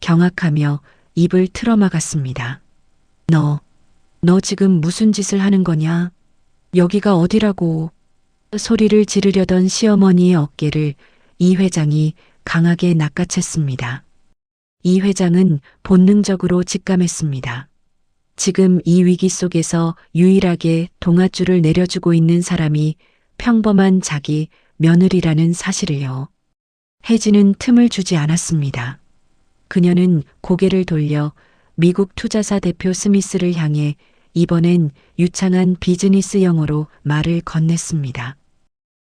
경악하며 입을 틀어막았습니다. 너 지금 무슨 짓을 하는 거냐? 여기가 어디라고? 소리를 지르려던 시어머니의 어깨를 이 회장이 강하게 낚아챘습니다. 이 회장은 본능적으로 직감했습니다. 지금 이 위기 속에서 유일하게 동아줄을 내려주고 있는 사람이 평범한 자기 며느리라는 사실을요. 혜진은 틈을 주지 않았습니다. 그녀는 고개를 돌려 미국 투자사 대표 스미스를 향해 이번엔 유창한 비즈니스 영어로 말을 건넸습니다.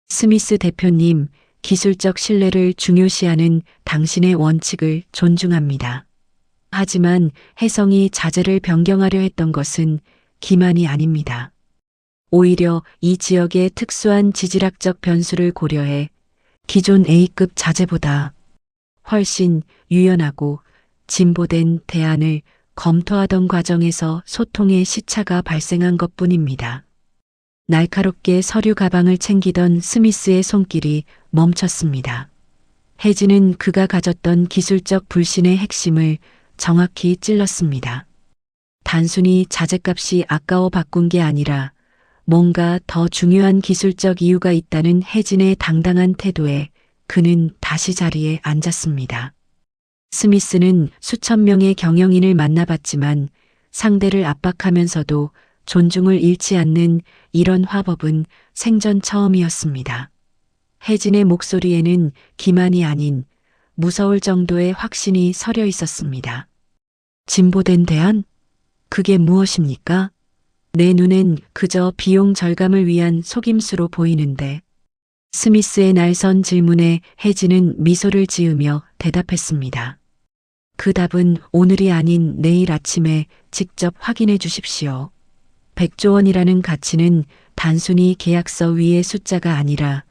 스미스 대표님, 기술적 신뢰를 중요시하는 당신의 원칙을 존중합니다. 하지만 혜성이 자재를 변경하려 했던 것은 기만이 아닙니다. 오히려 이 지역의 특수한 지질학적 변수를 고려해 기존 A급 자재보다 훨씬 유연하고 진보된 대안을 검토하던 과정에서 소통의 시차가 발생한 것뿐입니다. 날카롭게 서류 가방을 챙기던 스미스의 손길이 멈췄습니다. 혜진은 그가 가졌던 기술적 불신의 핵심을 정확히 찔렀습니다. 단순히 자재값이 아까워 바꾼 게 아니라 뭔가 더 중요한 기술적 이유가 있다는 혜진의 당당한 태도에 그는 다시 자리에 앉았습니다. 스미스는 수천 명의 경영인을 만나봤지만 상대를 압박하면서도 존중을 잃지 않는 이런 화법은 생전 처음이었습니다. 혜진의 목소리에는 기만이 아닌 무서울 정도의 확신이 서려 있었습니다. 진보된 대안? 그게 무엇입니까? 내 눈엔 그저 비용 절감을 위한 속임수로 보이는데. 스미스의 날선 질문에 혜진은 미소를 지으며 대답했습니다. 그 답은 오늘이 아닌 내일 아침에 직접 확인해 주십시오. 100조 원이라는 가치는 단순히 계약서 위의 숫자가 아니라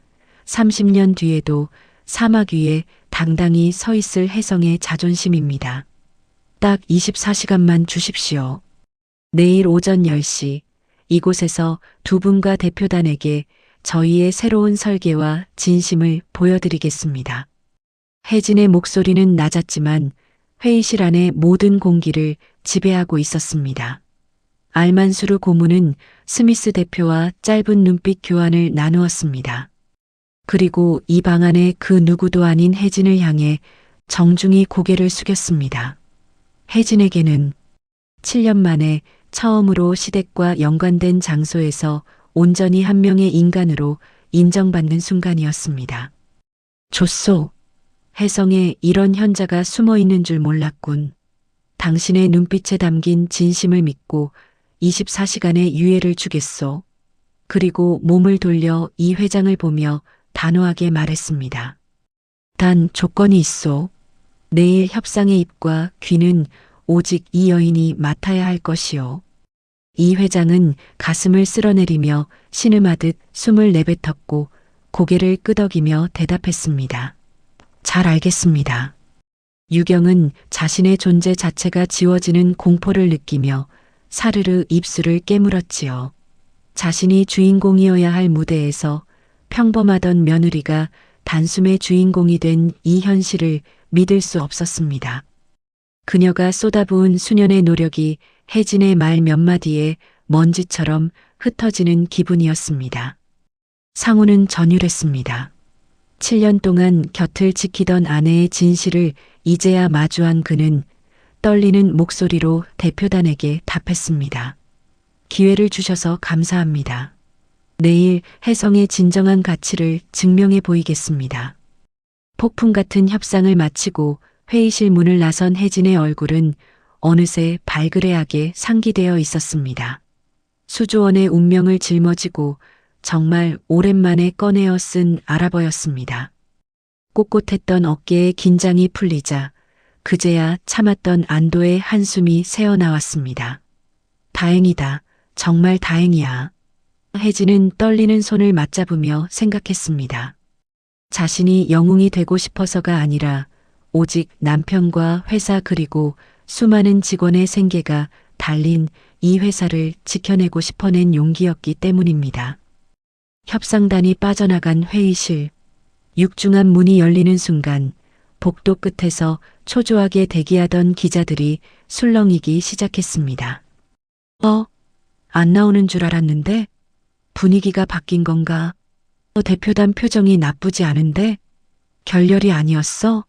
30년 뒤에도 사막 위에 당당히 서 있을 혜성의 자존심입니다. 딱 24시간만 주십시오. 내일 오전 10시 이곳에서 두 분과 대표단에게 저희의 새로운 설계와 진심을 보여드리겠습니다. 혜진의 목소리는 낮았지만 회의실 안의 모든 공기를 지배하고 있었습니다. 알만수르 고문은 스미스 대표와 짧은 눈빛 교환을 나누었습니다. 그리고 이 방안에 그 누구도 아닌 혜진을 향해 정중히 고개를 숙였습니다. 혜진에게는 7년 만에 처음으로 시댁과 연관된 장소에서 온전히 한 명의 인간으로 인정받는 순간이었습니다. 좋소. 혜성에 이런 현자가 숨어 있는 줄 몰랐군. 당신의 눈빛에 담긴 진심을 믿고 24시간의 유예를 주겠소. 그리고 몸을 돌려 이 회장을 보며 단호하게 말했습니다. 단 조건이 있소. 내일 협상의 입과 귀는 오직 이 여인이 맡아야 할 것이오. 이 회장은 가슴을 쓸어내리며 신음하듯 숨을 내뱉었고 고개를 끄덕이며 대답했습니다. 잘 알겠습니다. 유경은 자신의 존재 자체가 지워지는 공포를 느끼며 사르르 입술을 깨물었지요. 자신이 주인공이어야 할 무대에서 평범하던 며느리가 단숨에 주인공이 된 이 현실을 믿을 수 없었습니다. 그녀가 쏟아부은 수년의 노력이 혜진의 말 몇 마디에 먼지처럼 흩어지는 기분이었습니다. 상우는 전율했습니다. 7년 동안 곁을 지키던 아내의 진실을 이제야 마주한 그는 떨리는 목소리로 대표단에게 답했습니다. 기회를 주셔서 감사합니다. 내일 혜성의 진정한 가치를 증명해 보이겠습니다. 폭풍 같은 협상을 마치고 회의실 문을 나선 혜진의 얼굴은 어느새 발그레하게 상기되어 있었습니다. 수조원의 운명을 짊어지고 정말 오랜만에 꺼내어 쓴 아랍어였습니다. 꼿꼿했던 어깨에 긴장이 풀리자 그제야 참았던 안도의 한숨이 새어나왔습니다. 다행이다. 정말 다행이야. 혜진은 떨리는 손을 맞잡으며 생각했습니다. 자신이 영웅이 되고 싶어서가 아니라 오직 남편과 회사 그리고 수많은 직원의 생계가 달린 이 회사를 지켜내고 싶어낸 용기였기 때문입니다. 협상단이 빠져나간 회의실. 육중한 문이 열리는 순간 복도 끝에서 초조하게 대기하던 기자들이 술렁이기 시작했습니다. 안 나오는 줄 알았는데 분위기가 바뀐 건가? 대표단 표정이 나쁘지 않은데 결렬이 아니었어?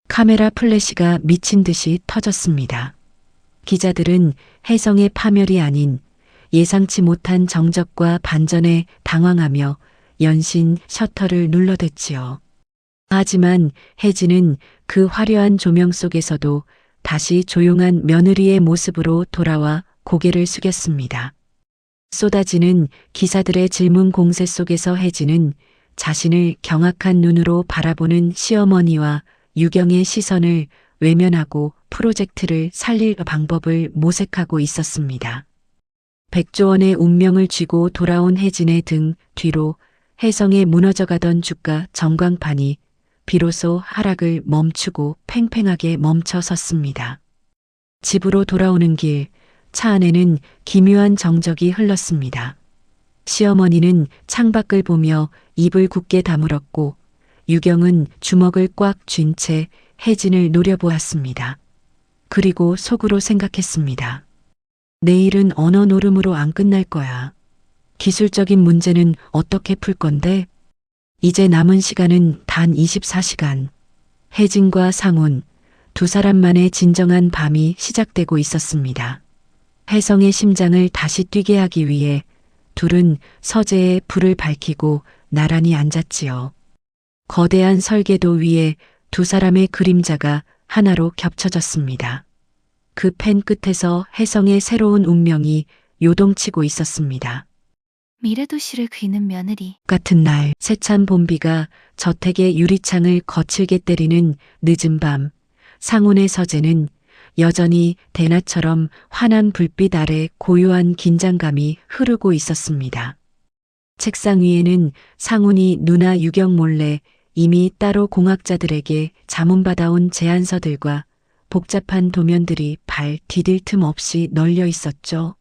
카메라 플래시가 미친 듯이 터졌습니다. 기자들은 혜성의 파멸이 아닌 예상치 못한 정적과 반전에 당황하며 연신 셔터를 눌러댔지요. 하지만 혜진은 그 화려한 조명 속에서도 다시 조용한 며느리의 모습으로 돌아와 고개를 숙였습니다. 쏟아지는 기사들의 질문 공세 속에서 혜진은 자신을 경악한 눈으로 바라보는 시어머니와 유경의 시선을 외면하고 프로젝트를 살릴 방법을 모색하고 있었습니다. 100조 원의 운명을 쥐고 돌아온 혜진의 등 뒤로 혜성에 무너져가던 주가 전광판이 비로소 하락을 멈추고 팽팽하게 멈춰 섰습니다. 집으로 돌아오는 길, 차 안에는 기묘한 정적이 흘렀습니다. 시어머니는 창밖을 보며 입을 굳게 다물었고 유경은 주먹을 꽉 쥔 채 혜진을 노려보았습니다. 그리고 속으로 생각했습니다. 내일은 언어 노름으로 안 끝날 거야. 기술적인 문제는 어떻게 풀 건데? 이제 남은 시간은 단 24시간. 혜진과 상훈, 두 사람만의 진정한 밤이 시작되고 있었습니다. 혜성의 심장을 다시 뛰게 하기 위해 둘은 서재에 불을 밝히고 나란히 앉았지요. 거대한 설계도 위에 두 사람의 그림자가 하나로 겹쳐졌습니다. 그 펜 끝에서 혜성의 새로운 운명이 요동치고 있었습니다. 미래도시를 그리는 며느리. 같은 날 세찬 봄비가 저택의 유리창을 거칠게 때리는 늦은 밤, 상훈의 서재는 여전히 대낮처럼 환한 불빛 아래 고요한 긴장감이 흐르고 있었습니다. 책상 위에는 상훈이 누나 유경 몰래 이미 따로 공학자들에게 자문받아온 제안서들과 복잡한 도면들이 발 디딜 틈 없이 널려 있었죠.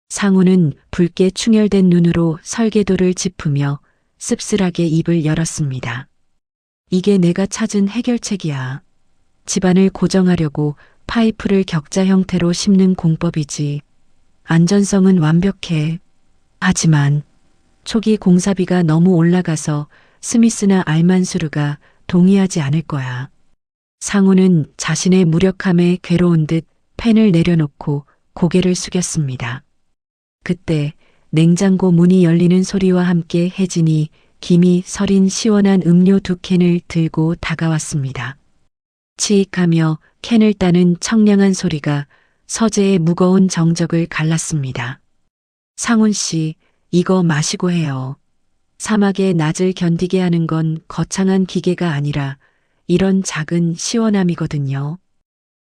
상훈은 붉게 충혈된 눈으로 설계도를 짚으며 씁쓸하게 입을 열었습니다. 이게 내가 찾은 해결책이야. 집안을 고정하려고 파이프를 격자 형태로 심는 공법이지. 안전성은 완벽해. 하지만 초기 공사비가 너무 올라가서 스미스나 알만수르가 동의하지 않을 거야. 상훈은 자신의 무력함에 괴로운 듯 펜을 내려놓고 고개를 숙였습니다. 그때 냉장고 문이 열리는 소리와 함께 혜진이 김이 서린 시원한 음료 2캔을 들고 다가왔습니다. 치익하며 캔을 따는 청량한 소리가 서재의 무거운 정적을 갈랐습니다. 상훈 씨, 이거 마시고 해요. 사막의 낮을 견디게 하는 건 거창한 기계가 아니라 이런 작은 시원함이거든요.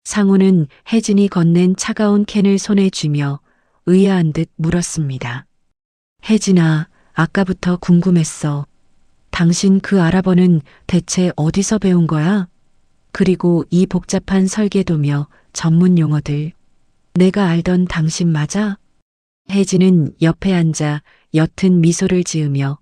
상훈은 혜진이 건넨 차가운 캔을 손에 쥐며 의아한 듯 물었습니다. 혜진아, 아까부터 궁금했어. 당신 그 아랍어는 대체 어디서 배운 거야? 그리고 이 복잡한 설계도며 전문 용어들. 내가 알던 당신 맞아? 혜진은 옆에 앉아 옅은 미소를 지으며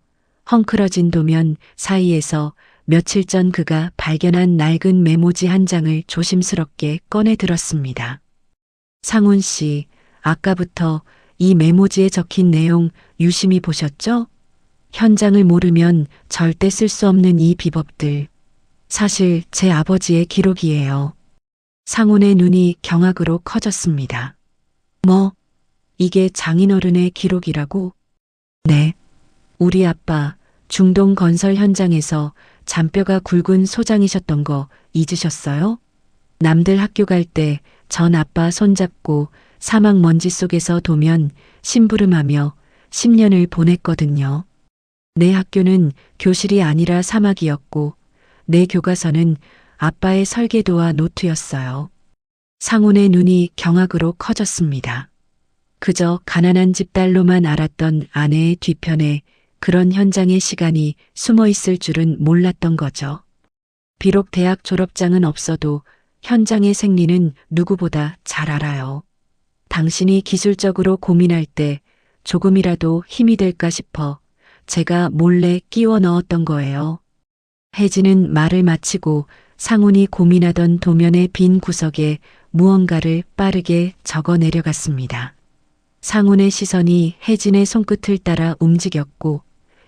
헝클어진 도면 사이에서 며칠 전 그가 발견한 낡은 메모지 한 장을 조심스럽게 꺼내 들었습니다. 상훈 씨, 아까부터 이 메모지에 적힌 내용 유심히 보셨죠? 현장을 모르면 절대 쓸 수 없는 이 비법들. 사실 제 아버지의 기록이에요. 상훈의 눈이 경악으로 커졌습니다. 뭐? 이게 장인어른의 기록이라고? 네. 우리 아빠 중동 건설 현장에서 잔뼈가 굵은 소장이셨던 거 잊으셨어요? 남들 학교 갈 때 전 아빠 손잡고 사막 먼지 속에서 도면 심부름하며 10년을 보냈거든요. 내 학교는 교실이 아니라 사막이었고 내 교과서는 아빠의 설계도와 노트였어요. 상훈의 눈이 경악으로 커졌습니다. 그저 가난한 집 딸로만 알았던 아내의 뒤편에 그런 현장의 시간이 숨어 있을 줄은 몰랐던 거죠. 비록 대학 졸업장은 없어도 현장의 생리는 누구보다 잘 알아요. 당신이 기술적으로 고민할 때 조금이라도 힘이 될까 싶어 제가 몰래 끼워 넣었던 거예요. 혜진은 말을 마치고 상훈이 고민하던 도면의 빈 구석에 무언가를 빠르게 적어 내려갔습니다. 상훈의 시선이 혜진의 손끝을 따라 움직였고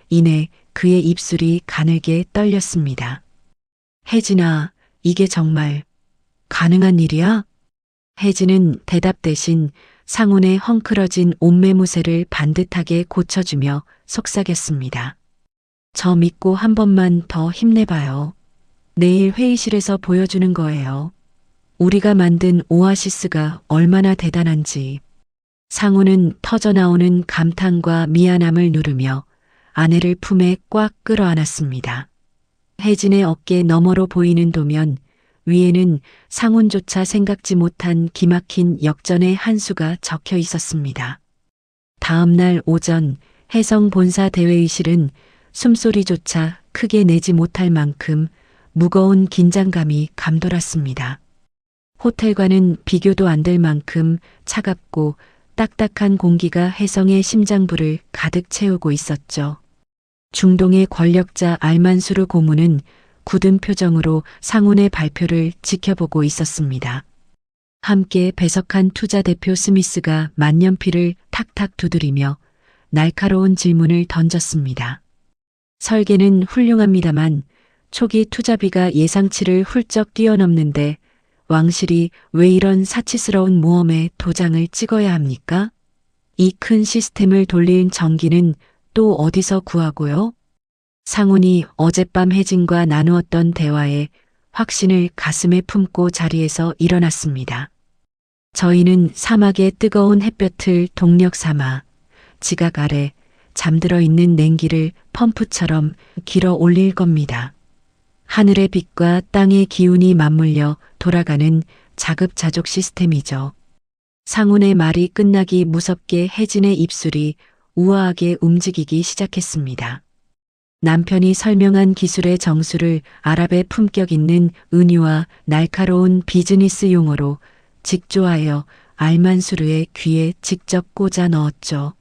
이내 그의 입술이 가늘게 떨렸습니다. 혜진아, 이게 정말 가능한 일이야? 혜진은 대답 대신 상훈의 헝클어진 옷매무새를 반듯하게 고쳐주며 속삭였습니다. 저 믿고 한 번만 더 힘내봐요. 내일 회의실에서 보여주는 거예요. 우리가 만든 오아시스가 얼마나 대단한지. 상훈은 터져나오는 감탄과 미안함을 누르며 아내를 품에 꽉 끌어안았습니다. 혜진의 어깨 너머로 보이는 도면 위에는 상훈조차 생각지 못한 기막힌 역전의 한 수가 적혀 있었습니다. 다음 날 오전 혜성 본사 대회의실은 숨소리조차 크게 내지 못할 만큼 무거운 긴장감이 감돌았습니다. 호텔과는 비교도 안 될 만큼 차갑고 딱딱한 공기가 혜성의 심장부를 가득 채우고 있었죠. 중동의 권력자 알만수르 고문은 굳은 표정으로 상훈의 발표를 지켜보고 있었습니다. 함께 배석한 투자 대표 스미스가 만년필을 탁탁 두드리며 날카로운 질문을 던졌습니다. 설계는 훌륭합니다만 초기 투자비가 예상치를 훌쩍 뛰어넘는데 왕실이 왜 이런 사치스러운 모험에 도장을 찍어야 합니까? 이 큰 시스템을 돌릴 전기는 또 어디서 구하고요? 상훈이 어젯밤 혜진과 나누었던 대화에 확신을 가슴에 품고 자리에서 일어났습니다. 저희는 사막의 뜨거운 햇볕을 동력 삼아 지각 아래 잠들어 있는 냉기를 펌프처럼 길어 올릴 겁니다. 하늘의 빛과 땅의 기운이 맞물려 돌아가는 자급자족 시스템이죠. 상훈의 말이 끝나기 무섭게 혜진의 입술이 우아하게 움직이기 시작했습니다. 남편이 설명한 기술의 정수를 아랍의 품격 있는 은유와 날카로운 비즈니스 용어로 직조하여 알만수르의 귀에 직접 꽂아 넣었죠.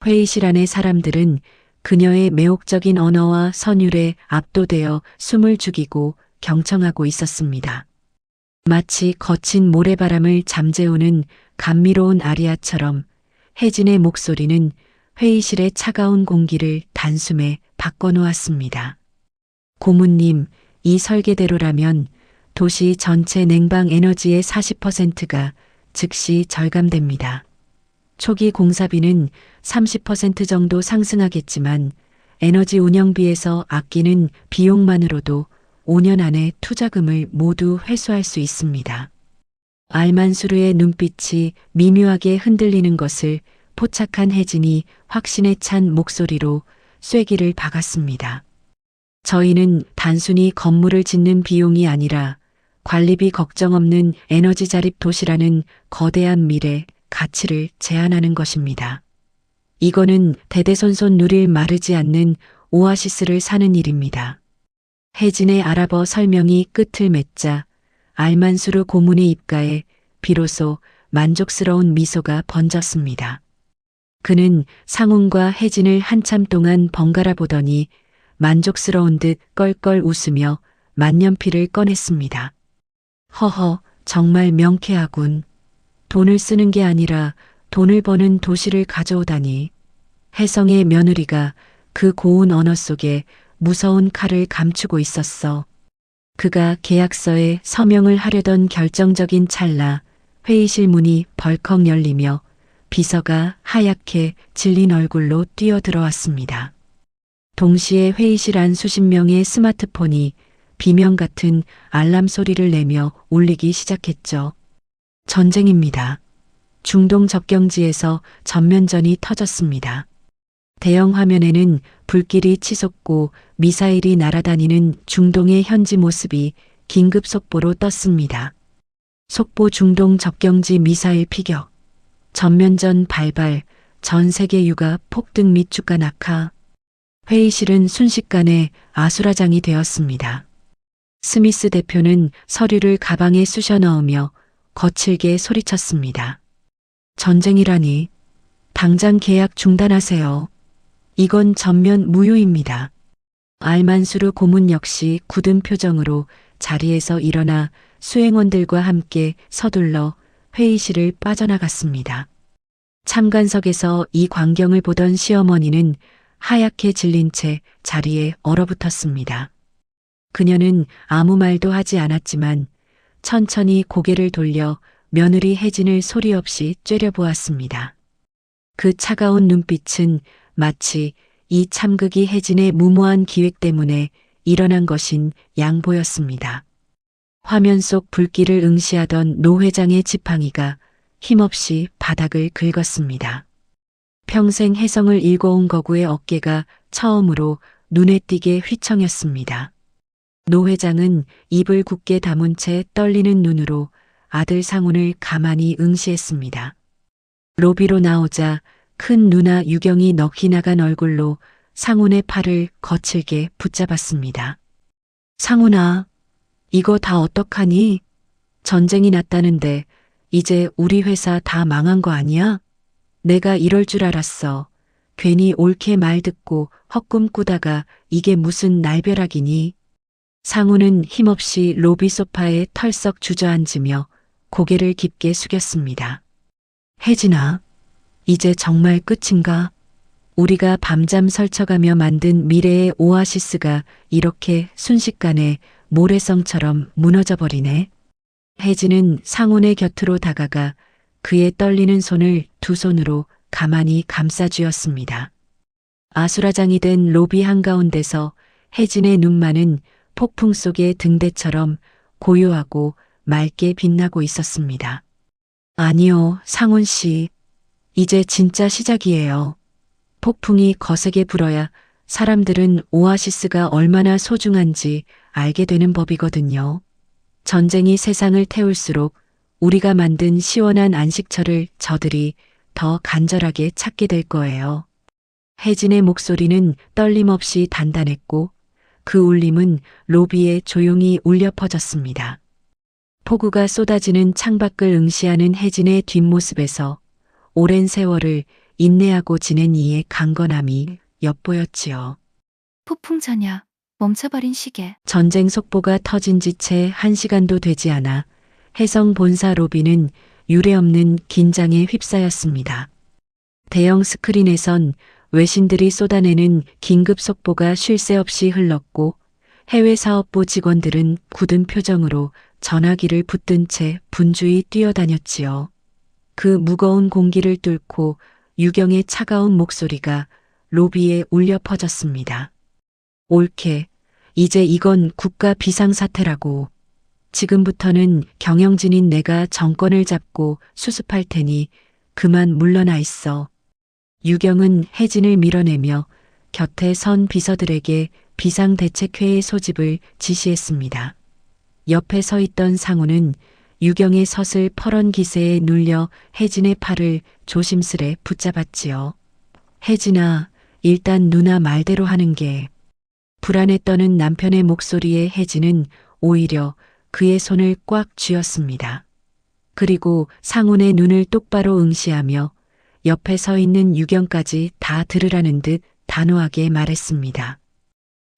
회의실 안의 사람들은 그녀의 매혹적인 언어와 선율에 압도되어 숨을 죽이고 경청하고 있었습니다. 마치 거친 모래바람을 잠재우는 감미로운 아리아처럼 혜진의 목소리는 회의실의 차가운 공기를 단숨에 바꿔놓았습니다. 고문님, 이 설계대로라면 도시 전체 냉방 에너지의 40%가 즉시 절감됩니다. 초기 공사비는 30% 정도 상승하겠지만 에너지 운영비에서 아끼는 비용만으로도 5년 안에 투자금을 모두 회수할 수 있습니다. 알만수르의 눈빛이 미묘하게 흔들리는 것을 포착한 혜진이 확신에 찬 목소리로 쐐기를 박았습니다. 저희는 단순히 건물을 짓는 비용이 아니라 관리비 걱정 없는 에너지 자립 도시라는 거대한 미래, 가치를 제안하는 것입니다. 이거는 대대손손 누릴 마르지 않는 오아시스를 사는 일입니다. 혜진의 아랍어 설명이 끝을 맺자 알만수르 고문의 입가에 비로소 만족스러운 미소가 번졌습니다. 그는 상훈과 혜진을 한참 동안 번갈아 보더니 만족스러운 듯 껄껄 웃으며 만년필을 꺼냈습니다. 허허, 정말 명쾌하군. 돈을 쓰는 게 아니라 돈을 버는 도시를 가져오다니. 혜성의 며느리가 그 고운 언어 속에 무서운 칼을 감추고 있었어. 그가 계약서에 서명을 하려던 결정적인 찰나 회의실 문이 벌컥 열리며 비서가 하얗게 질린 얼굴로 뛰어들어왔습니다. 동시에 회의실 안 수십 명의 스마트폰이 비명 같은 알람 소리를 내며 울리기 시작했죠. 전쟁입니다. 중동 접경지에서 전면전이 터졌습니다. 대형 화면에는 불길이 치솟고 미사일이 날아다니는 중동의 현지 모습이 긴급 속보로 떴습니다. 속보 중동 접경지 미사일 피격, 전면전 발발, 전 세계 육아 폭등 및 주가 낙하. 회의실은 순식간에 아수라장이 되었습니다. 스미스 대표는 서류를 가방에 쑤셔 넣으며 거칠게 소리쳤습니다. 전쟁이라니. 당장 계약 중단하세요. 이건 전면 무효입니다. 알만수르 고문 역시 굳은 표정으로 자리에서 일어나 수행원들과 함께 서둘러 회의실을 빠져나갔습니다. 참관석에서 이 광경을 보던 시어머니는 하얗게 질린 채 자리에 얼어붙었습니다. 그녀는 아무 말도 하지 않았지만 천천히 고개를 돌려 며느리 혜진을 소리 없이 째려보았습니다. 그 차가운 눈빛은 마치 이 참극이 혜진의 무모한 기획 때문에 일어난 것인 양 보였습니다. 화면 속 불길을 응시하던 노 회장의 지팡이가 힘없이 바닥을 긁었습니다. 평생 혜성을 일궈온 거구의 어깨가 처음으로 눈에 띄게 휘청였습니다. 노 회장은 입을 굳게 다문 채 떨리는 눈으로 아들 상훈을 가만히 응시했습니다. 로비로 나오자 큰 누나 유경이 넋이 나간 얼굴로 상훈의 팔을 거칠게 붙잡았습니다. 상훈아, 이거 다 어떡하니? 전쟁이 났다는데 이제 우리 회사 다 망한 거 아니야? 내가 이럴 줄 알았어. 괜히 옳게 말 듣고 헛꿈 꾸다가 이게 무슨 날벼락이니? 상훈은 힘없이 로비 소파에 털썩 주저앉으며 고개를 깊게 숙였습니다. 혜진아, 이제 정말 끝인가? 우리가 밤잠 설쳐가며 만든 미래의 오아시스가 이렇게 순식간에 모래성처럼 무너져 버리네. 혜진은 상훈의 곁으로 다가가 그의 떨리는 손을 두 손으로 가만히 감싸쥐었습니다. 아수라장이 된 로비 한가운데서 혜진의 눈만은 폭풍 속의 등대처럼 고요하고 맑게 빛나고 있었습니다. 아니요, 상훈 씨. 이제 진짜 시작이에요. 폭풍이 거세게 불어야 사람들은 오아시스가 얼마나 소중한지 알게 되는 법이거든요. 전쟁이 세상을 태울수록 우리가 만든 시원한 안식처를 저들이 더 간절하게 찾게 될 거예요. 혜진의 목소리는 떨림 없이 단단했고 그 울림은 로비에 조용히 울려 퍼졌습니다. 폭우가 쏟아지는 창밖을 응시하는 혜진의 뒷모습에서 오랜 세월을 인내하고 지낸 이의 강건함이 엿보였지요. 폭풍 전야, 멈춰버린 시계. 전쟁 속보가 터진 지 채 1시간도 되지 않아 혜성 본사 로비는 유례없는 긴장에 휩싸였습니다. 대형 스크린에선 외신들이 쏟아내는 긴급 속보가 쉴 새 없이 흘렀고 해외 사업부 직원들은 굳은 표정으로 전화기를 붙든 채 분주히 뛰어다녔지요. 그 무거운 공기를 뚫고 유경의 차가운 목소리가 로비에 울려 퍼졌습니다. 옳게, 이제 이건 국가 비상사태라고. 지금부터는 경영진인 내가 정권을 잡고 수습할 테니 그만 물러나 있어. 유경은 혜진을 밀어내며 곁에 선 비서들에게 비상대책회의 소집을 지시했습니다. 옆에 서 있던 상훈은 유경의 서슬 퍼런 기세에 눌려 혜진의 팔을 조심스레 붙잡았지요. 혜진아, 일단 누나 말대로 하는 게. 불안에 떠는 남편의 목소리에 혜진은 오히려 그의 손을 꽉 쥐었습니다. 그리고 상훈의 눈을 똑바로 응시하며 옆에 서 있는 유경까지 다 들으라는 듯 단호하게 말했습니다.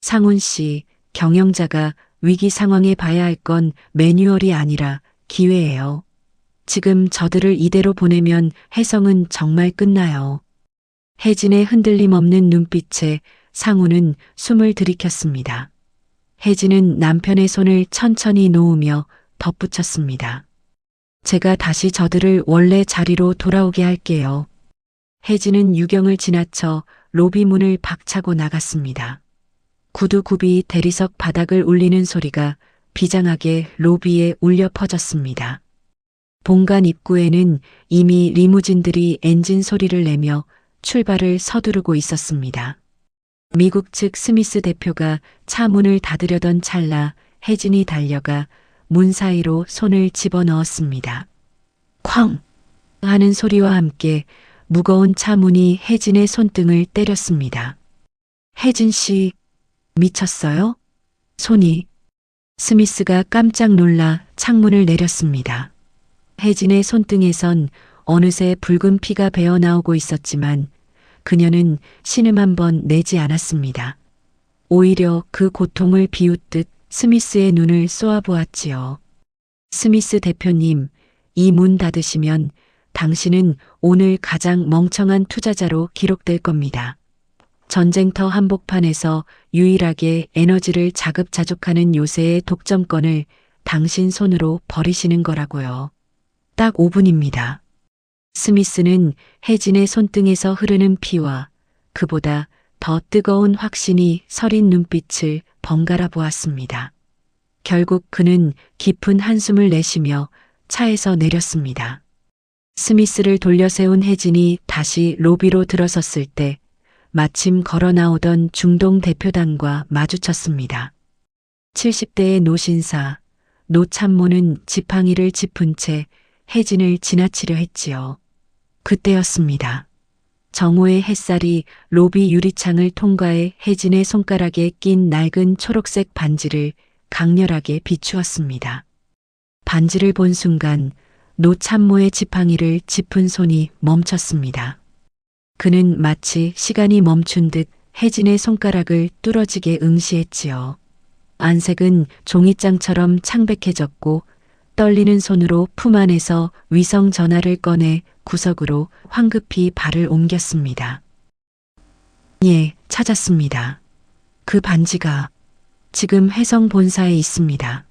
상훈 씨, 경영자가 위기 상황에 봐야 할 건 매뉴얼이 아니라 기회예요. 지금 저들을 이대로 보내면 혜성은 정말 끝나요. 혜진의 흔들림 없는 눈빛에 상훈은 숨을 들이켰습니다. 혜진은 남편의 손을 천천히 놓으며 덧붙였습니다. 제가 다시 저들을 원래 자리로 돌아오게 할게요. 혜진은 유경을 지나쳐 로비 문을 박차고 나갔습니다. 구두굽이 대리석 바닥을 울리는 소리가 비장하게 로비에 울려 퍼졌습니다. 본관 입구에는 이미 리무진들이 엔진 소리를 내며 출발을 서두르고 있었습니다. 미국 측 스미스 대표가 차 문을 닫으려던 찰나 혜진이 달려가 문 사이로 손을 집어넣었습니다. 쾅! 하는 소리와 함께 무거운 차 문이 혜진의 손등을 때렸습니다. 혜진 씨, 미쳤어요? 손이. 스미스가 깜짝 놀라 창문을 내렸습니다. 혜진의 손등에선 어느새 붉은 피가 배어 나오고 있었지만 그녀는 신음 한 번 내지 않았습니다. 오히려 그 고통을 비웃듯 스미스의 눈을 쏘아보았지요. 스미스 대표님, 이 문 닫으시면 당신은 오늘 가장 멍청한 투자자로 기록될 겁니다. 전쟁터 한복판에서 유일하게 에너지를 자급자족하는 요새의 독점권을 당신 손으로 버리시는 거라고요. 딱 5분입니다. 스미스는 혜진의 손등에서 흐르는 피와 그보다 더 뜨거운 확신이 서린 눈빛을 번갈아 보았습니다. 결국 그는 깊은 한숨을 내쉬며 차에서 내렸습니다. 스미스를 돌려세운 혜진이 다시 로비로 들어섰을 때 마침 걸어 나오던 중동 대표단과 마주쳤습니다. 70대의 노신사, 노참모는 지팡이를 짚은 채 혜진을 지나치려 했지요. 그때였습니다. 정오의 햇살이 로비 유리창을 통과해 혜진의 손가락에 낀 낡은 초록색 반지를 강렬하게 비추었습니다. 반지를 본 순간 노참모의 지팡이를 짚은 손이 멈췄습니다. 그는 마치 시간이 멈춘 듯 혜진의 손가락을 뚫어지게 응시했지요. 안색은 종이장처럼 창백해졌고 떨리는 손으로 품 안에서 위성 전화를 꺼내 구석으로 황급히 발을 옮겼습니다. 예, 찾았습니다. 그 반지가 지금 해성 본사에 있습니다.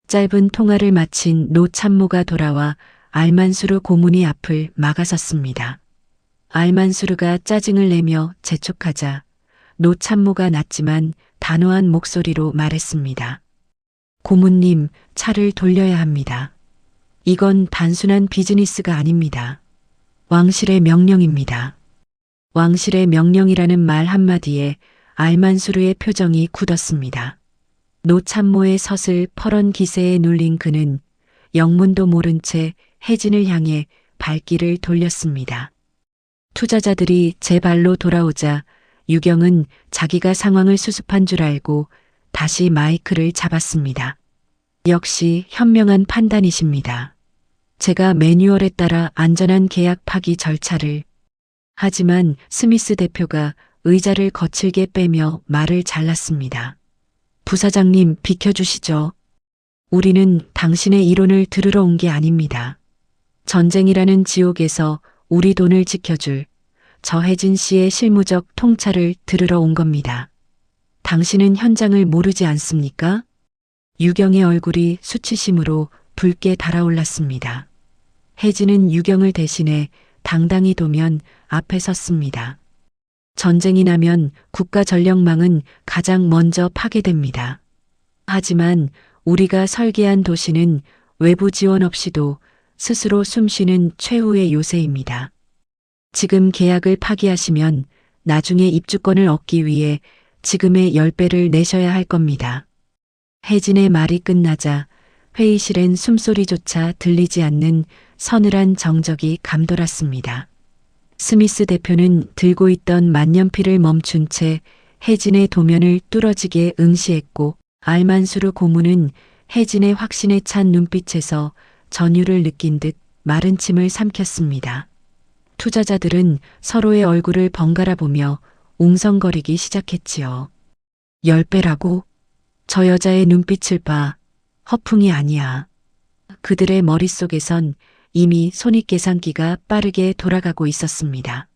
짧은 통화를 마친 노참모가 돌아와 알만수르 고문이 앞을 막아섰습니다. 알만수르가 짜증을 내며 재촉하자 노참모가 낮지만 단호한 목소리로 말했습니다. 고문님, 차를 돌려야 합니다. 이건 단순한 비즈니스가 아닙니다. 왕실의 명령입니다. 왕실의 명령이라는 말 한마디에 알만수르의 표정이 굳었습니다. 노참모의 서슬 퍼런 기세에 눌린 그는 영문도 모른 채 혜진을 향해 발길을 돌렸습니다. 투자자들이 제 발로 돌아오자 유경은 자기가 상황을 수습한 줄 알고 다시 마이크를 잡았습니다. 역시 현명한 판단이십니다. 제가 매뉴얼에 따라 안전한 계약 파기 절차를. 하지만 스미스 대표가 의자를 거칠게 빼며 말을 잘랐습니다. 부사장님, 비켜주시죠. 우리는 당신의 이론을 들으러 온 게 아닙니다. 전쟁이라는 지옥에서 우리 돈을 지켜줄 저혜진 씨의 실무적 통찰을 들으러 온 겁니다. 당신은 현장을 모르지 않습니까? 유경의 얼굴이 수치심으로 붉게 달아올랐습니다. 혜진은 유경을 대신해 당당히 도면 앞에 섰습니다. 전쟁이 나면 국가 전력망은 가장 먼저 파괴됩니다. 하지만 우리가 설계한 도시는 외부 지원 없이도 스스로 숨쉬는 최후의 요새입니다. 지금 계약을 파기하시면 나중에 입주권을 얻기 위해 지금의 10배를 내셔야 할 겁니다. 혜진의 말이 끝나자 회의실엔 숨소리조차 들리지 않는 서늘한 정적이 감돌았습니다. 스미스 대표는 들고 있던 만년필을 멈춘 채 혜진의 도면을 뚫어지게 응시했고 알만수르 고문은 혜진의 확신에 찬 눈빛에서 전율을 느낀 듯 마른 침을 삼켰습니다. 투자자들은 서로의 얼굴을 번갈아 보며 웅성거리기 시작했지요. 10배라고? 저 여자의 눈빛을 봐. 허풍이 아니야. 그들의 머릿속에선 이미 손익계산기가 빠르게 돌아가고 있었습니다.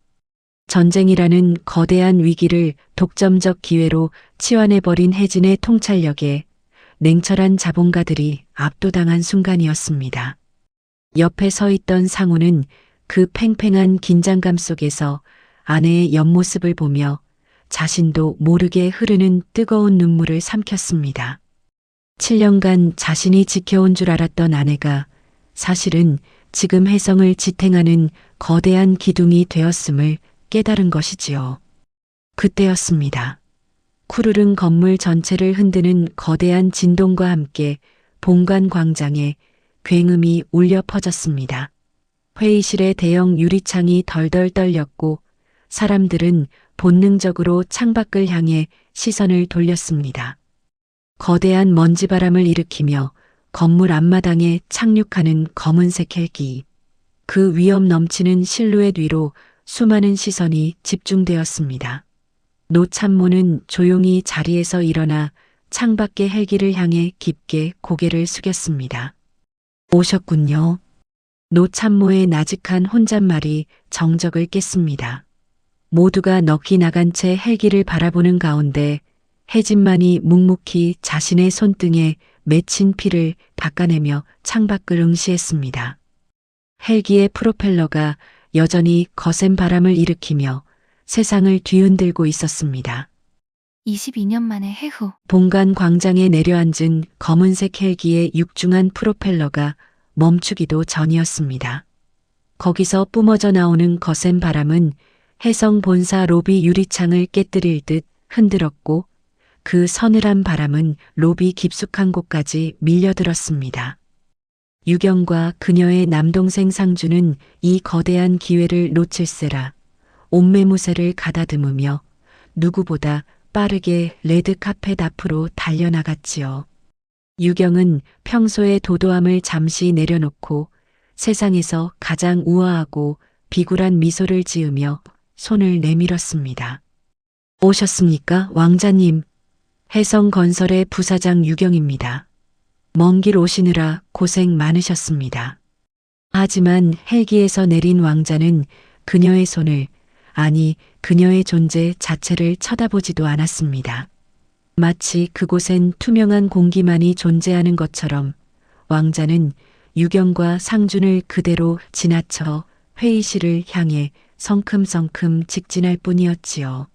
전쟁이라는 거대한 위기를 독점적 기회로 치환해버린 혜진의 통찰력에 냉철한 자본가들이 압도당한 순간이었습니다. 옆에 서 있던 상우는 그 팽팽한 긴장감 속에서 아내의 옆모습을 보며 자신도 모르게 흐르는 뜨거운 눈물을 삼켰습니다. 7년간 자신이 지켜온 줄 알았던 아내가 사실은 지금 혜성을 지탱하는 거대한 기둥이 되었음을 깨달은 것이지요. 그때였습니다. 쿠르릉 건물 전체를 흔드는 거대한 진동과 함께 본관 광장에 굉음이 울려 퍼졌습니다. 회의실의 대형 유리창이 덜덜 떨렸고 사람들은 본능적으로 창밖을 향해 시선을 돌렸습니다. 거대한 먼지바람을 일으키며 건물 앞마당에 착륙하는 검은색 헬기. 그 위험 넘치는 실루엣 위로 수많은 시선이 집중되었습니다. 노참모는 조용히 자리에서 일어나 창밖의 헬기를 향해 깊게 고개를 숙였습니다. 오셨군요. 노참모의 나직한 혼잣말이 정적을 깼습니다. 모두가 넋이 나간 채 헬기를 바라보는 가운데 혜진만이 묵묵히 자신의 손등에 맺힌 피를 닦아내며 창밖을 응시했습니다. 헬기의 프로펠러가 여전히 거센 바람을 일으키며 세상을 뒤흔들고 있었습니다. 22년 만에 해후. 본관 광장에 내려앉은 검은색 헬기의 육중한 프로펠러가 멈추기도 전이었습니다. 거기서 뿜어져 나오는 거센 바람은 해성 본사 로비 유리창을 깨뜨릴 듯 흔들었고 그 서늘한 바람은 로비 깊숙한 곳까지 밀려들었습니다. 유경과 그녀의 남동생 상주는 이 거대한 기회를 놓칠세라 옷매무새를 가다듬으며 누구보다 빠르게 레드카펫 앞으로 달려나갔지요. 유경은 평소의 도도함을 잠시 내려놓고 세상에서 가장 우아하고 비굴한 미소를 지으며 손을 내밀었습니다. 오셨습니까, 왕자님? 해성건설의 부사장 유경입니다. 먼 길 오시느라 고생 많으셨습니다. 하지만 헬기에서 내린 왕자는 그녀의 손을, 아니 그녀의 존재 자체를 쳐다보지도 않았습니다. 마치 그곳엔 투명한 공기만이 존재하는 것처럼 왕자는 유경과 상준을 그대로 지나쳐 회의실을 향해 성큼성큼 직진할 뿐이었지요.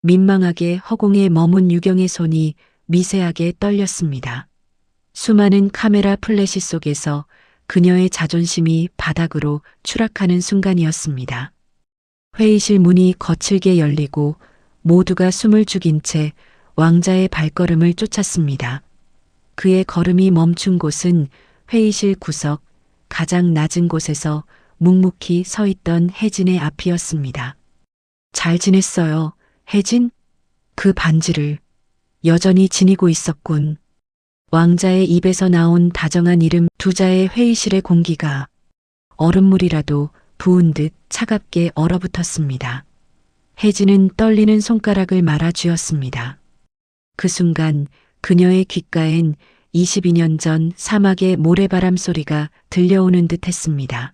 민망하게 허공에 머문 유경의 손이 미세하게 떨렸습니다. 수많은 카메라 플래시 속에서 그녀의 자존심이 바닥으로 추락하는 순간이었습니다. 회의실 문이 거칠게 열리고 모두가 숨을 죽인 채 왕자의 발걸음을 쫓았습니다. 그의 걸음이 멈춘 곳은 회의실 구석 가장 낮은 곳에서 묵묵히 서 있던 혜진의 앞이었습니다. 잘 지냈어요, 혜진? 그 반지를 여전히 지니고 있었군. 왕자의 입에서 나온 다정한 이름 두 자의 회의실의 공기가 얼음물이라도 부은 듯 차갑게 얼어붙었습니다. 혜진은 떨리는 손가락을 말아쥐었습니다. 그 순간 그녀의 귓가엔 22년 전 사막의 모래바람 소리가 들려오는 듯 했습니다.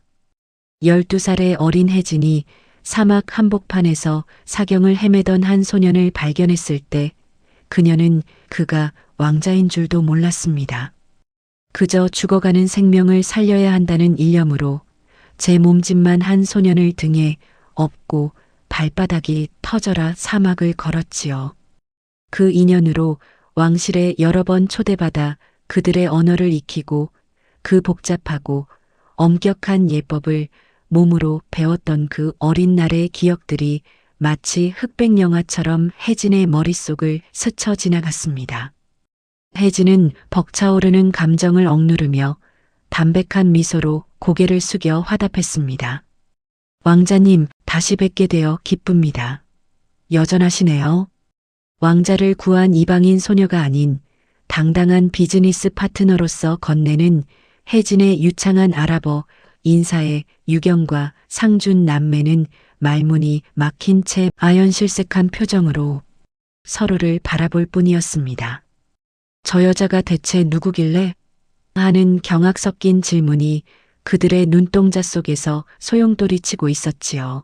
12살의 어린 혜진이 사막 한복판에서 사경을 헤매던 한 소년을 발견했을 때 그녀는 그가 왕자인 줄도 몰랐습니다. 그저 죽어가는 생명을 살려야 한다는 일념으로 제 몸짓만 한 소년을 등에 업고 발바닥이 터져라 사막을 걸었지요. 그 인연으로 왕실에 여러 번 초대받아 그들의 언어를 익히고 그 복잡하고 엄격한 예법을 몸으로 배웠던 그 어린 날의 기억들이 마치 흑백 영화처럼 혜진의 머릿속을 스쳐 지나갔습니다. 혜진은 벅차오르는 감정을 억누르며 담백한 미소로 고개를 숙여 화답했습니다. 왕자님, 다시 뵙게 되어 기쁩니다. 여전하시네요. 왕자를 구한 이방인 소녀가 아닌 당당한 비즈니스 파트너로서 건네는 혜진의 유창한 아랍어 인사에 유경과 상준 남매는 말문이 막힌 채 아연실색한 표정으로 서로를 바라볼 뿐이었습니다. 저 여자가 대체 누구길래? 하는 경악 섞인 질문이 그들의 눈동자 속에서 소용돌이치고 있었지요.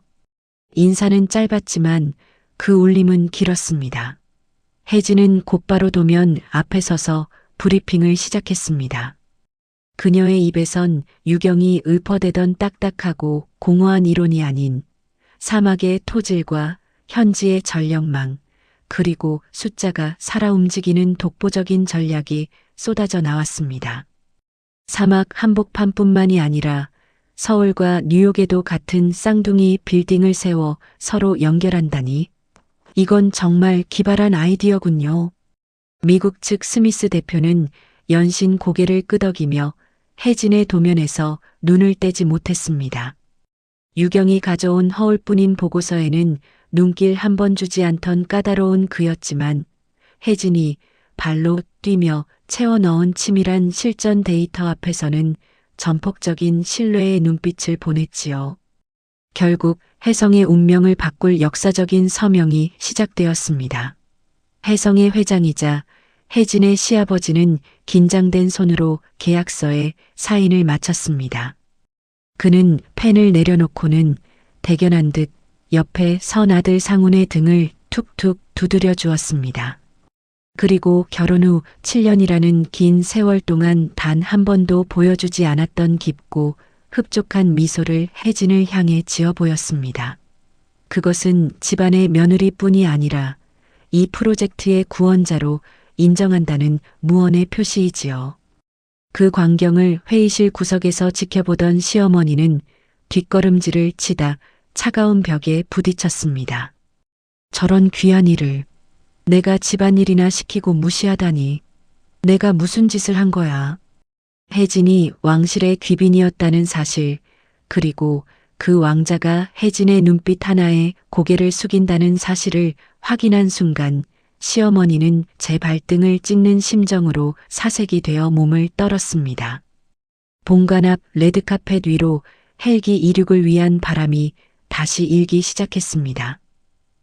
인사는 짧았지만 그 울림은 길었습니다. 혜진은 곧바로 도면 앞에 서서 브리핑을 시작했습니다. 그녀의 입에선 유경이 읊어대던 딱딱하고 공허한 이론이 아닌 사막의 토질과 현지의 전력망, 그리고 숫자가 살아 움직이는 독보적인 전략이 쏟아져 나왔습니다. 사막 한복판뿐만이 아니라 서울과 뉴욕에도 같은 쌍둥이 빌딩을 세워 서로 연결한다니 이건 정말 기발한 아이디어군요. 미국 측 스미스 대표는 연신 고개를 끄덕이며 혜진의 도면에서 눈을 떼지 못했습니다. 유경이 가져온 허울뿐인 보고서에는 눈길 한 번 주지 않던 까다로운 그였지만 혜진이 발로 뛰며 채워 넣은 치밀한 실전 데이터 앞에서는 전폭적인 신뢰의 눈빛을 보냈지요. 결국 혜성의 운명을 바꿀 역사적인 서명이 시작되었습니다. 혜성의 회장이자 혜진의 시아버지는 긴장된 손으로 계약서에 사인을 마쳤습니다. 그는 펜을 내려놓고는 대견한 듯 옆에 선 아들 상훈의 등을 툭툭 두드려 주었습니다. 그리고 결혼 후 7년이라는 긴 세월 동안 단 한 번도 보여주지 않았던 깊고 흡족한 미소를 혜진을 향해 지어 보였습니다. 그것은 집안의 며느리뿐이 아니라 이 프로젝트의 구원자로 인정한다는 무언의 표시이지요. 그 광경을 회의실 구석에서 지켜보던 시어머니는 뒷걸음질을 치다 차가운 벽에 부딪혔습니다. 저런 귀한 일을 내가 집안일이나 시키고 무시하다니. 내가 무슨 짓을 한 거야. 혜진이 왕실의 귀빈이었다는 사실, 그리고 그 왕자가 혜진의 눈빛 하나에 고개를 숙인다는 사실을 확인한 순간 시어머니는 제 발등을 찍는 심정으로 사색이 되어 몸을 떨었습니다. 본관 앞 레드카펫 위로 헬기 이륙을 위한 바람이 다시 일기 시작했습니다.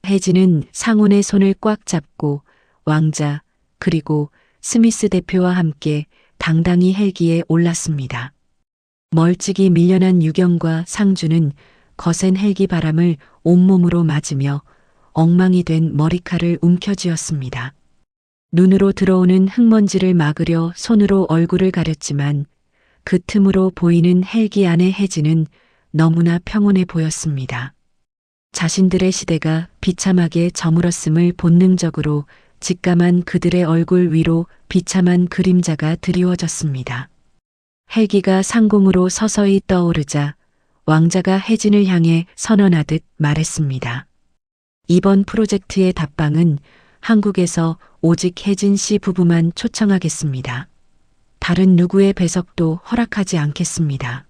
혜진은 상훈의 손을 꽉 잡고 왕자 그리고 스미스 대표와 함께 당당히 헬기에 올랐습니다. 멀찍이 밀려난 유경과 상주는 거센 헬기 바람을 온몸으로 맞으며 엉망이 된 머리칼을 움켜쥐었습니다. 눈으로 들어오는 흙먼지를 막으려 손으로 얼굴을 가렸지만 그 틈으로 보이는 헬기 안의 혜진은 너무나 평온해 보였습니다. 자신들의 시대가 비참하게 저물었음을 본능적으로 직감한 그들의 얼굴 위로 비참한 그림자가 드리워졌습니다. 헬기가 상공으로 서서히 떠오르자 왕자가 혜진을 향해 선언하듯 말했습니다. 이번 프로젝트의 답방은 한국에서 오직 혜진 씨 부부만 초청하겠습니다. 다른 누구의 배석도 허락하지 않겠습니다.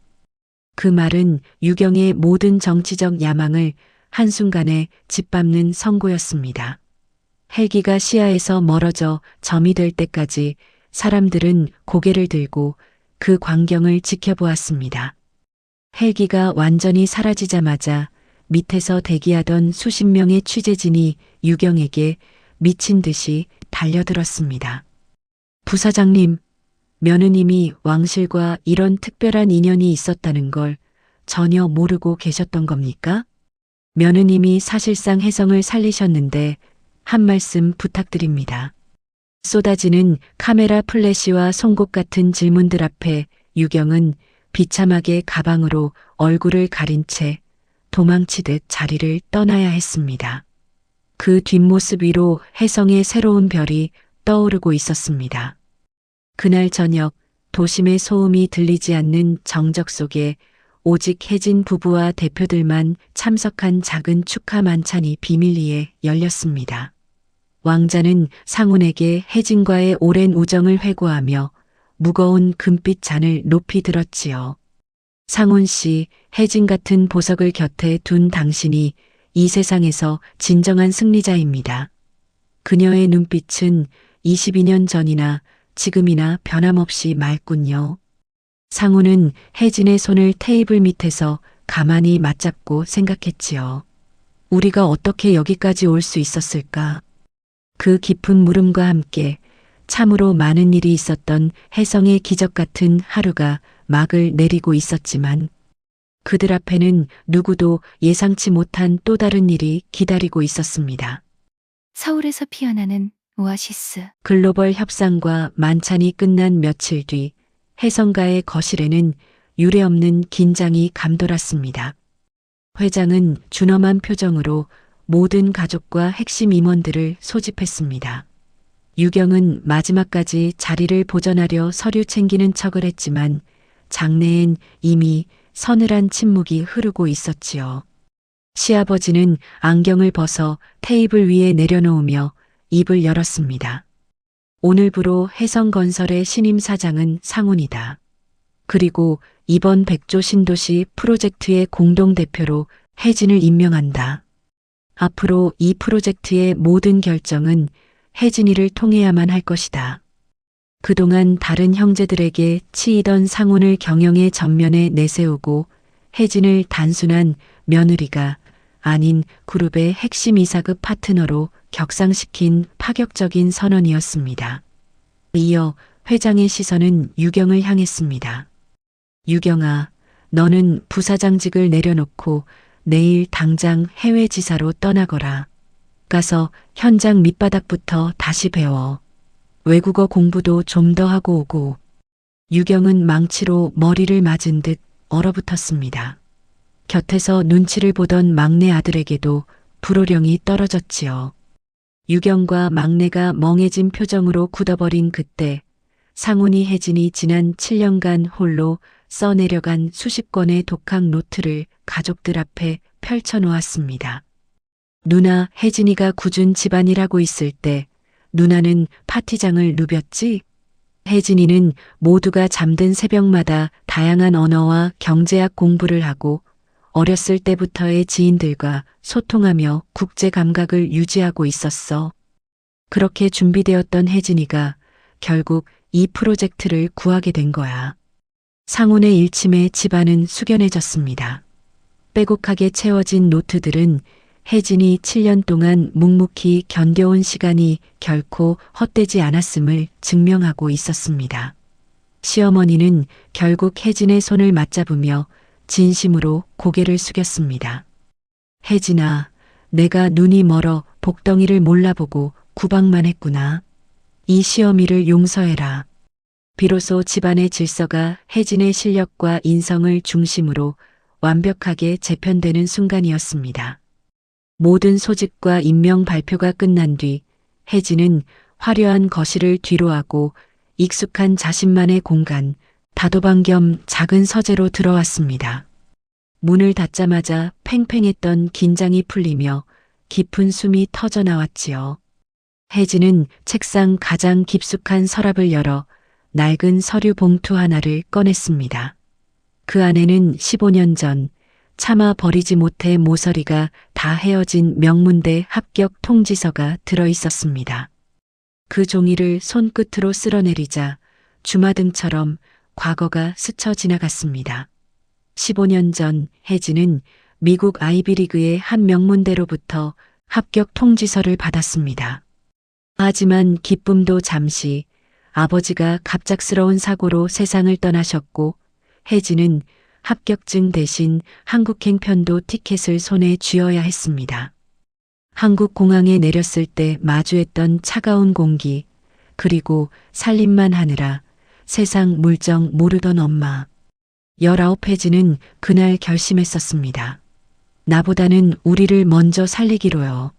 그 말은 유경의 모든 정치적 야망을 한순간에 짓밟는 선고였습니다. 헬기가 시야에서 멀어져 점이 될 때까지 사람들은 고개를 들고 그 광경을 지켜보았습니다. 헬기가 완전히 사라지자마자 밑에서 대기하던 수십 명의 취재진이 유경에게 미친 듯이 달려들었습니다. 부사장님, 며느님이 왕실과 이런 특별한 인연이 있었다는 걸 전혀 모르고 계셨던 겁니까? 며느님이 사실상 혜성을 살리셨는데 한 말씀 부탁드립니다. 쏟아지는 카메라 플래시와 송곳 같은 질문들 앞에 유경은 비참하게 가방으로 얼굴을 가린 채 도망치듯 자리를 떠나야 했습니다. 그 뒷모습 위로 혜성의 새로운 별이 떠오르고 있었습니다. 그날 저녁 도심의 소음이 들리지 않는 정적 속에 오직 혜진 부부와 대표들만 참석한 작은 축하 만찬이 비밀리에 열렸습니다. 왕자는 상훈에게 혜진과의 오랜 우정을 회고하며 무거운 금빛 잔을 높이 들었지요. 상훈 씨, 혜진 같은 보석을 곁에 둔 당신이 이 세상에서 진정한 승리자입니다. 그녀의 눈빛은 22년 전이나 지금이나 변함없이 맑군요. 상훈은 혜진의 손을 테이블 밑에서 가만히 맞잡고 생각했지요. 우리가 어떻게 여기까지 올 수 있었을까? 그 깊은 물음과 함께 참으로 많은 일이 있었던 혜성의 기적 같은 하루가 막을 내리고 있었지만 그들 앞에는 누구도 예상치 못한 또 다른 일이 기다리고 있었습니다. 서울에서 피어나는 오아시스. 글로벌 협상과 만찬이 끝난 며칠 뒤 혜성가의 거실에는 유례없는 긴장이 감돌았습니다. 회장은 준엄한 표정으로 모든 가족과 핵심 임원들을 소집했습니다. 유경은 마지막까지 자리를 보전하려 서류 챙기는 척을 했지만 장내엔 이미 서늘한 침묵이 흐르고 있었지요. 시아버지는 안경을 벗어 테이블 위에 내려놓으며 입을 열었습니다. 오늘부로 혜성건설의 신임 사장은 상훈이다. 그리고 이번 백조 신도시 프로젝트의 공동대표로 혜진을 임명한다. 앞으로 이 프로젝트의 모든 결정은 혜진이를 통해야만 할 것이다. 그동안 다른 형제들에게 치이던 상훈을 경영의 전면에 내세우고 혜진을 단순한 며느리가 아닌 그룹의 핵심 이사급 파트너로 격상시킨 파격적인 선언이었습니다. 이어 회장의 시선은 유경을 향했습니다. 유경아, 너는 부사장직을 내려놓고 내일 당장 해외 지사로 떠나거라. 가서 현장 밑바닥부터 다시 배워. 외국어 공부도 좀 더 하고 오고. 유경은 망치로 머리를 맞은 듯 얼어붙었습니다. 곁에서 눈치를 보던 막내 아들에게도 불호령이 떨어졌지요. 유경과 막내가 멍해진 표정으로 굳어버린 그때 상훈이 혜진이 지난 7년간 홀로 써내려간 수십 건의 독학 노트를 가족들 앞에 펼쳐놓았습니다. 누나 혜진이가 굳은 집안일하고 있을 때 누나는 파티장을 누볐지? 혜진이는 모두가 잠든 새벽마다 다양한 언어와 경제학 공부를 하고 어렸을 때부터의 지인들과 소통하며 국제 감각을 유지하고 있었어. 그렇게 준비되었던 혜진이가 결국 이 프로젝트를 구하게 된 거야. 상훈의 일침에 집안은 숙연해졌습니다. 빼곡하게 채워진 노트들은 혜진이 7년 동안 묵묵히 견뎌온 시간이 결코 헛되지 않았음을 증명하고 있었습니다. 시어머니는 결국 혜진의 손을 맞잡으며 진심으로 고개를 숙였습니다. 혜진아, 내가 눈이 멀어 복덩이를 몰라보고 구박만 했구나. 이 시어미를 용서해라. 비로소 집안의 질서가 혜진의 실력과 인성을 중심으로 완벽하게 재편되는 순간이었습니다. 모든 소집과 임명 발표가 끝난 뒤 혜진은 화려한 거실을 뒤로하고 익숙한 자신만의 공간, 다도방 겸 작은 서재로 들어왔습니다. 문을 닫자마자 팽팽했던 긴장이 풀리며 깊은 숨이 터져 나왔지요. 혜진은 책상 가장 깊숙한 서랍을 열어 낡은 서류 봉투 하나를 꺼냈습니다. 그 안에는 15년 전 차마 버리지 못해 모서리가 다 헤어진 명문대 합격 통지서가 들어 있었습니다. 그 종이를 손끝으로 쓸어내리자 주마등처럼 과거가 스쳐 지나갔습니다. 15년 전 혜진은 미국 아이비리그의 한 명문대로부터 합격 통지서를 받았습니다. 하지만 기쁨도 잠시, 아버지가 갑작스러운 사고로 세상을 떠나셨고 혜진은 합격증 대신 한국행 편도 티켓을 손에 쥐어야 했습니다. 한국 공항에 내렸을 때 마주했던 차가운 공기, 그리고 살림만 하느라 세상 물정 모르던 엄마. 19혜진은 그날 결심했었습니다. 나보다는 우리를 먼저 살리기로요.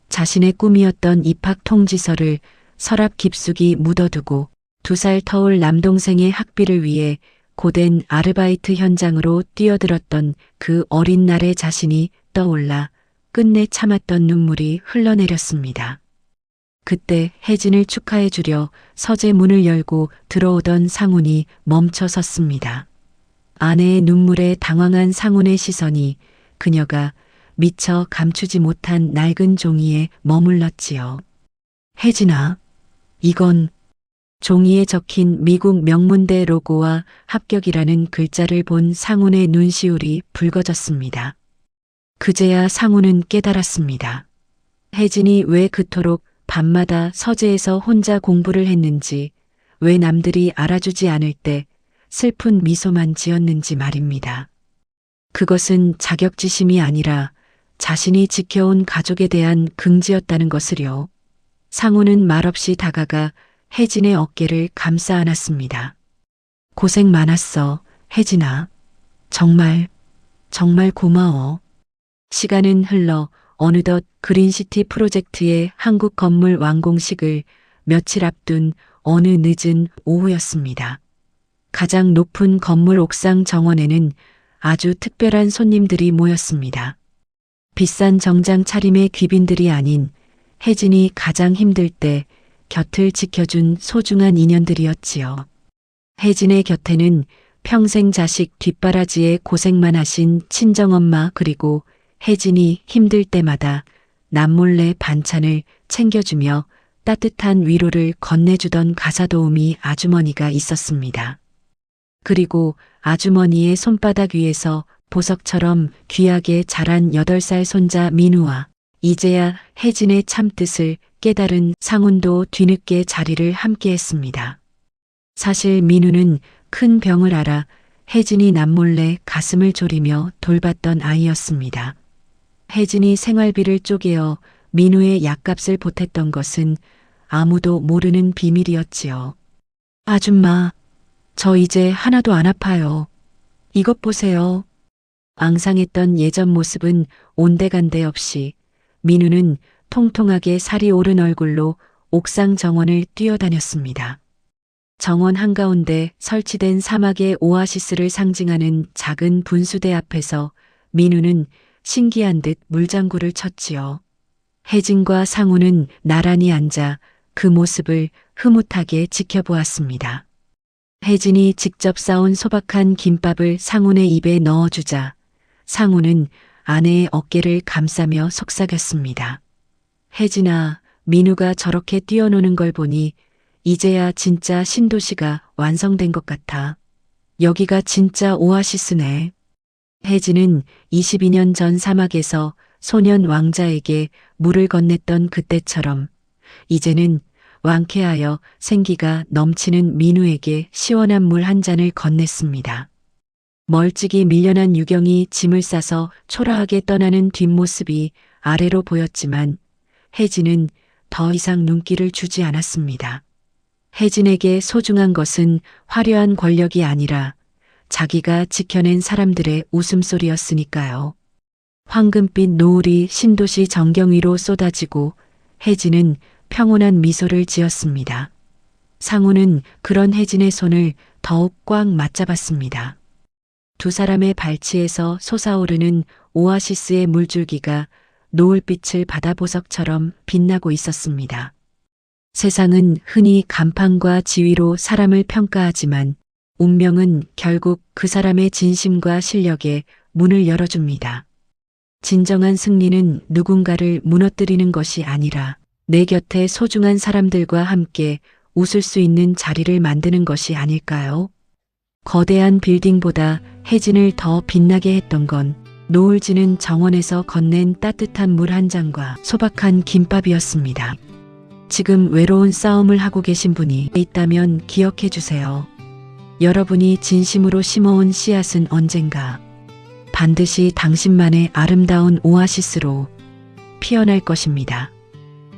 자신의 꿈이었던 입학 통지서를 서랍 깊숙이 묻어두고 2살 터울 남동생의 학비를 위해 고된 아르바이트 현장으로 뛰어들었던 그 어린 날의 자신이 떠올라 끝내 참았던 눈물이 흘러내렸습니다. 그때 혜진을 축하해 주려 서재 문을 열고 들어오던 상훈이 멈춰 섰습니다. 아내의 눈물에 당황한 상훈의 시선이 그녀가 미처 감추지 못한 낡은 종이에 머물렀지요. 혜진아, 이건 종이에 적힌 미국 명문대 로고와 합격이라는 글자를 본 상훈의 눈시울이 붉어졌습니다. 그제야 상훈은 깨달았습니다. 혜진이 왜 그토록 밤마다 서재에서 혼자 공부를 했는지, 왜 남들이 알아주지 않을 때 슬픈 미소만 지었는지 말입니다. 그것은 자격지심이 아니라 자신이 지켜온 가족에 대한 긍지였다는 것을요. 상훈은 말없이 다가가 혜진의 어깨를 감싸 안았습니다. 고생 많았어, 혜진아. 정말 고마워. 시간은 흘러 어느덧 그린시티 프로젝트의 한국 건물 완공식을 며칠 앞둔 어느 늦은 오후였습니다. 가장 높은 건물 옥상 정원에는 아주 특별한 손님들이 모였습니다. 비싼 정장 차림의 귀빈들이 아닌 혜진이 가장 힘들 때 곁을 지켜준 소중한 인연들이었지요. 혜진의 곁에는 평생 자식 뒷바라지에 고생만 하신 친정엄마, 그리고 혜진이 힘들 때마다 남몰래 반찬을 챙겨주며 따뜻한 위로를 건네주던 가사도우미 아주머니가 있었습니다. 그리고 아주머니의 손바닥 위에서 보석처럼 귀하게 자란 8살 손자 민우와 이제야 혜진의 참뜻을 깨달은 상훈도 뒤늦게 자리를 함께했습니다. 사실 민우는 큰 병을 앓아 혜진이 남몰래 가슴을 졸이며 돌봤던 아이였습니다. 혜진이 생활비를 쪼개어 민우의 약값을 보탰던 것은 아무도 모르는 비밀이었지요. 아줌마, 저 이제 하나도 안 아파요. 이것 보세요. 앙상했던 예전 모습은 온데간데 없이 민우는 통통하게 살이 오른 얼굴로 옥상 정원을 뛰어다녔습니다. 정원 한가운데 설치된 사막의 오아시스를 상징하는 작은 분수대 앞에서 민우는 신기한 듯 물장구를 쳤지요. 혜진과 상우는 나란히 앉아 그 모습을 흐뭇하게 지켜보았습니다. 혜진이 직접 싸온 소박한 김밥을 상훈의 입에 넣어주자 상훈은 아내의 어깨를 감싸며 속삭였습니다. 혜진아, 민우가 저렇게 뛰어노는 걸 보니 이제야 진짜 신도시가 완성된 것 같아. 여기가 진짜 오아시스네. 혜진은 22년 전 사막에서 소년 왕자에게 물을 건넸던 그때처럼 이제는 왕쾌하여 생기가 넘치는 민우에게 시원한 물 한 잔을 건넸습니다. 멀찍이 밀려난 유경이 짐을 싸서 초라하게 떠나는 뒷모습이 아래로 보였지만 혜진은 더 이상 눈길을 주지 않았습니다. 혜진에게 소중한 것은 화려한 권력이 아니라 자기가 지켜낸 사람들의 웃음소리였으니까요. 황금빛 노을이 신도시 정경 위로 쏟아지고 혜진은 평온한 미소를 지었습니다. 상우는 그런 혜진의 손을 더욱 꽉 맞잡았습니다. 두 사람의 발치에서 솟아오르는 오아시스의 물줄기가 노을빛을 바다보석처럼 빛나고 있었습니다. 세상은 흔히 간판과 지위로 사람을 평가하지만 운명은 결국 그 사람의 진심과 실력에 문을 열어줍니다. 진정한 승리는 누군가를 무너뜨리는 것이 아니라 내 곁에 소중한 사람들과 함께 웃을 수 있는 자리를 만드는 것이 아닐까요? 거대한 빌딩보다 혜진을 더 빛나게 했던 건 노을 지는 정원에서 건넨 따뜻한 물 한 잔과 소박한 김밥이었습니다. 지금 외로운 싸움을 하고 계신 분이 있다면 기억해 주세요. 여러분이 진심으로 심어온 씨앗은 언젠가 반드시 당신만의 아름다운 오아시스로 피어날 것입니다.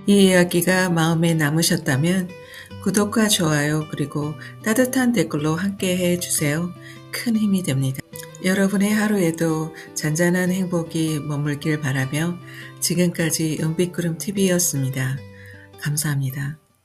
이 이야기가 마음에 남으셨다면 구독과 좋아요 그리고 따뜻한 댓글로 함께 해주세요. 큰 힘이 됩니다. 여러분의 하루에도 잔잔한 행복이 머물길 바라며 지금까지 은빛구름TV였습니다. 감사합니다.